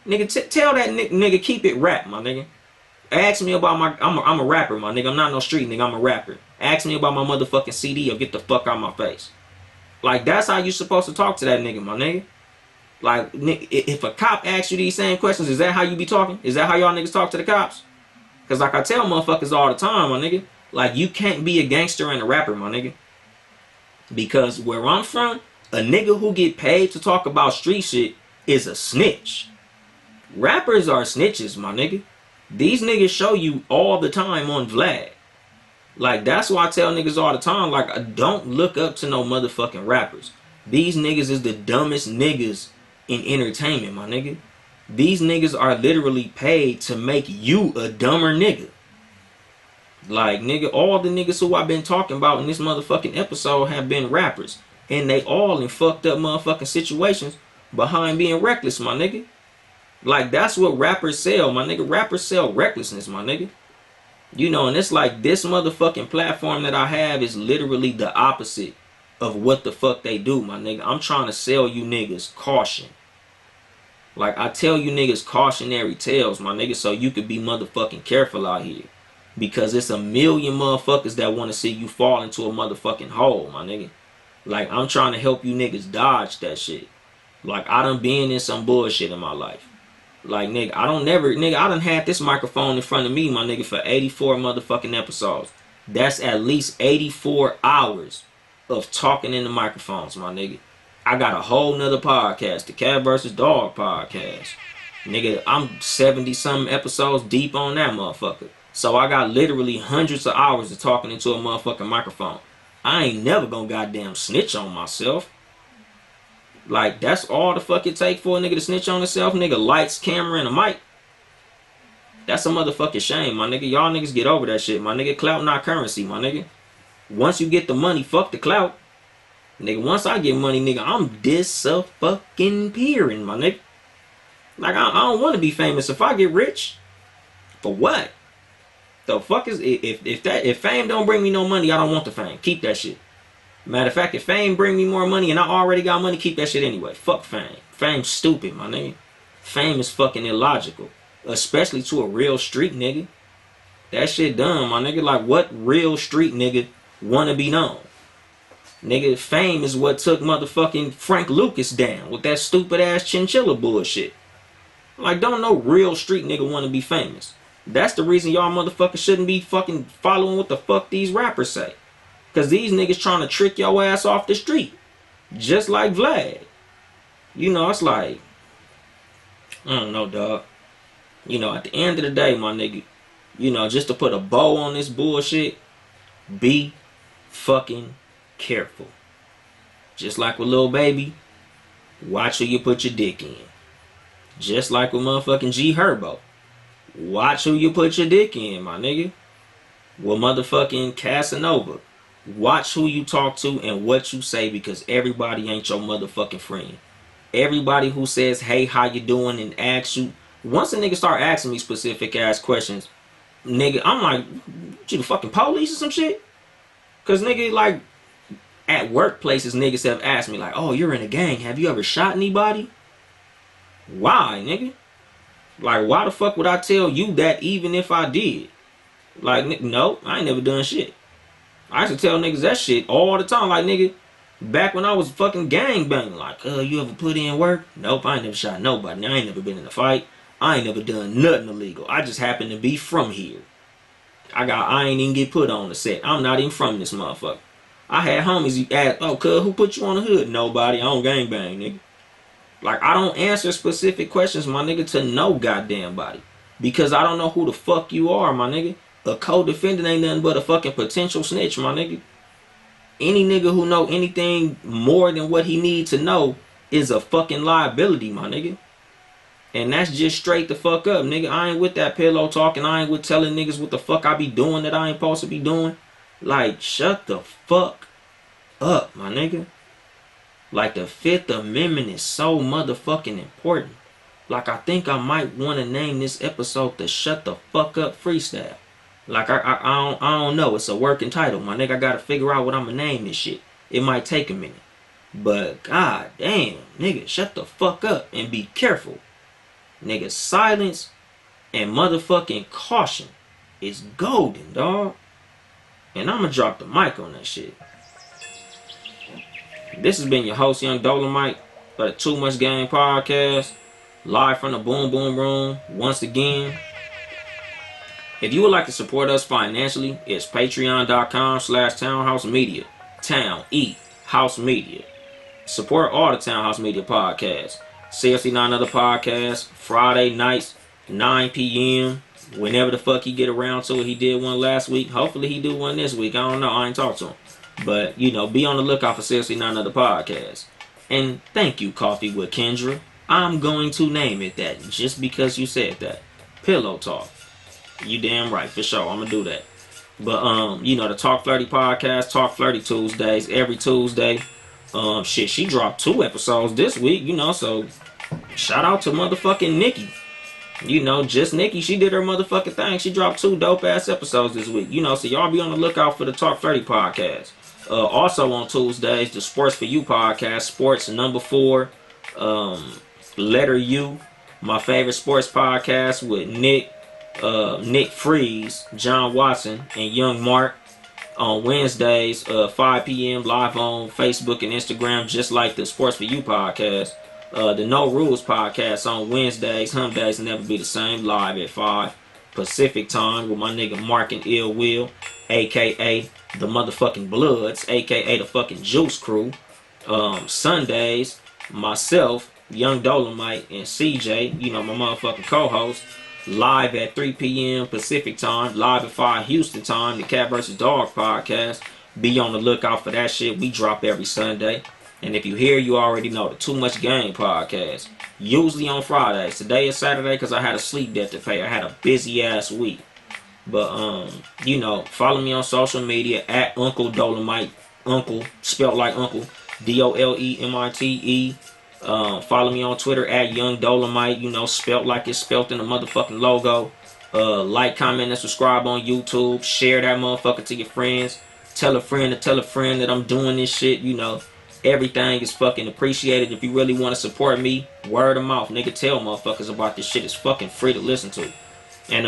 Nigga, tell that nigga keep it rap, my nigga. Ask me about my, I'm a rapper, my nigga. I'm not no street nigga, I'm a rapper. Ask me about my motherfucking CD or get the fuck out of my face. Like, that's how you supposed to talk to that nigga, my nigga. Like, if a cop asks you these same questions, is that how you be talking? Is that how y'all niggas talk to the cops? Because like I tell motherfuckers all the time, my nigga, like, you can't be a gangster and a rapper, my nigga. Because where I'm from, a nigga who get paid to talk about street shit is a snitch. Rappers are snitches, my nigga. These niggas show you all the time on Vlad. Like, that's why I tell niggas all the time, like, don't look up to no motherfucking rappers. These niggas is the dumbest niggas in entertainment, my nigga. These niggas are literally paid to make you a dumber nigga. Like, nigga, all the niggas who I've been talking about in this motherfucking episode have been rappers. And they all in fucked up motherfucking situations behind being reckless, my nigga. Like, that's what rappers sell, my nigga. Rappers sell recklessness, my nigga. You know, and it's like, this motherfucking platform that I have is literally the opposite of what the fuck they do, my nigga. I'm trying to sell you niggas caution. Like, I tell you niggas cautionary tales, my nigga, so you could be motherfucking careful out here. Because it's a million motherfuckers that want to see you fall into a motherfucking hole, my nigga. Like, I'm trying to help you niggas dodge that shit. Like, I done been in some bullshit in my life. Like, nigga, I done had this microphone in front of me, my nigga, for 84 motherfucking episodes. That's at least 84 hours of talking in the microphones, my nigga. I got a whole nother podcast, the Cat vs. Dog podcast. Nigga, I'm 70 something episodes deep on that motherfucker. So I got literally hundreds of hours of talking into a motherfucking microphone. I ain't never gonna goddamn snitch on myself. Like, that's all the fuck it take for a nigga to snitch on himself. Nigga, lights, camera, and a mic. That's a motherfucking shame, my nigga. Y'all niggas get over that shit, my nigga. Clout not currency, my nigga. Once you get the money, fuck the clout. Nigga, once I get money, nigga, I'm disappearing, my nigga. Like, I don't want to be famous. If I get rich, for what? The fuck is, if fame don't bring me no money, I don't want the fame. Keep that shit. Matter of fact, if fame bring me more money and I already got money, keep that shit anyway. Fuck fame. Fame's stupid, my nigga. Fame is fucking illogical. Especially to a real street nigga. That shit dumb, my nigga. Like, what real street nigga wanna be known? Nigga, fame is what took motherfucking Frank Lucas down with that stupid ass chinchilla bullshit. Like, don't no real street nigga wanna be famous. That's the reason y'all motherfuckers shouldn't be fucking following what the fuck these rappers say. Cause these niggas trying to trick your ass off the street. Just like Vlad. You know, it's like, I don't know, dog. You know, at the end of the day, my nigga, you know, just to put a bow on this bullshit, be fucking careful. Just like with Lil Baby, watch who you put your dick in. Just like with motherfucking G Herbo, watch who you put your dick in, my nigga. With motherfucking Casanova, watch who you talk to and what you say, because everybody ain't your motherfucking friend. Everybody who says, hey, how you doing, and asks you, once a nigga start asking me specific ass questions, nigga, I'm like, you the fucking police or some shit? Cause nigga, like, at workplaces, niggas have asked me like, oh, you're in a gang, have you ever shot anybody? Why, nigga? Like, why the fuck would I tell you that even if I did? Like, no, I ain't never done shit. I used to tell niggas that shit all the time. Like, nigga, back when I was fucking gangbanging, like, you ever put in work? Nope, I ain't never shot nobody. I ain't never been in a fight. I ain't never done nothing illegal. I just happen to be from here. I ain't even get put on the set. I'm not even from this motherfucker. I had homies who asked, oh, cuz, who put you on the hood? Nobody. I don't gangbang, nigga. Like, I don't answer specific questions, my nigga, to no goddamn body. Because I don't know who the fuck you are, my nigga. A co-defendant ain't nothing but a fucking potential snitch, my nigga. Any nigga who know anything more than what he need to know is a fucking liability, my nigga. And that's just straight the fuck up, nigga. I ain't with that pillow talking. I ain't with telling niggas what the fuck I be doing that I ain't supposed to be doing. Like, shut the fuck up, my nigga. Like, the Fifth Amendment is so motherfucking important. Like, I think I might want to name this episode the Shut the Fuck Up Freestyle. Like, I don't know. It's a working title, my nigga. I gotta figure out what I'm gonna name this shit. It might take a minute. But, god damn, nigga, shut the fuck up and be careful. Nigga, silence and motherfucking caution is golden, dog. And I'ma drop the mic on that shit. This has been your host, Yung Dolemite, for the Too Much Game podcast, live from the Boom Boom Room. Once again, if you would like to support us financially, it's patreon.com/townhousemedia. Town, E, House Media. Support all the Townhouse Media podcasts. Seriously Not Another Podcast, Friday nights, 9 p.m. Whenever the fuck he get around to it. He did one last week. Hopefully he do one this week. I don't know. I ain't talked to him. But, you know, be on the lookout for Seriously Not Another Podcast. And thank you, Coffee with Kendra. I'm going to name it that just because you said that. Pillowtalk. You damn right. For sure. I'm going to do that. But, you know, the Talk Flirty podcast, Talk Flirty Tuesdays, every Tuesday. Shit, she dropped 2 episodes this week, you know, so shout out to motherfucking Nikki. You know, just Nikki, she did her motherfucking thing. She dropped 2 dope-ass episodes this week, you know, so y'all be on the lookout for the Talk Flirty podcast. Also on Tuesdays, the Sports for You podcast, Sports number 4, letter U, my favorite sports podcast with Nick Freeze, John Watson, and Young Mark. On Wednesdays, 5 p.m. live on Facebook and Instagram, just like the Sports for You podcast. The No Rules podcast on Wednesdays, Hump Days Never Be the Same, live at 5. Pacific time with my nigga Mark and Ill Will, aka the motherfucking Bloods, aka the fucking Juice Crew. Sundays, myself, Young Dolemite, and CJ, you know, my motherfucking co-host, live at 3 p.m. Pacific time, live at 5 Houston time, the Cat vs. Dog podcast. Be on the lookout for that shit. We drop every Sunday. And if you hear, you already know the Too Much Game podcast. Usually on Fridays. Today is Saturday because I had a sleep debt to pay. I had a busy ass week. But you know, follow me on social media at Uncle Dolemite. Uncle, spelled like Uncle. Dolemite. Follow me on Twitter at Young Dolemite. You know, spelled like it's spelled in the motherfucking logo. Like, comment, and subscribe on YouTube. Share that motherfucker to your friends. Tell a friend to tell a friend that I'm doing this shit. You know, everything is fucking appreciated. If you really want to support me, word of mouth, nigga, tell motherfuckers about this shit. It's fucking free to listen to. And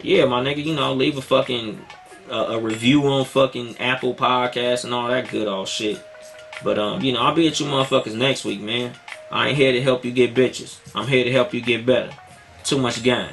yeah, my nigga, you know, leave a fucking a review on fucking Apple Podcasts and all that good old shit. But you know, I'll be at you motherfuckers next week, man. I ain't here to help you get bitches. I'm here to help you get better. Too much game.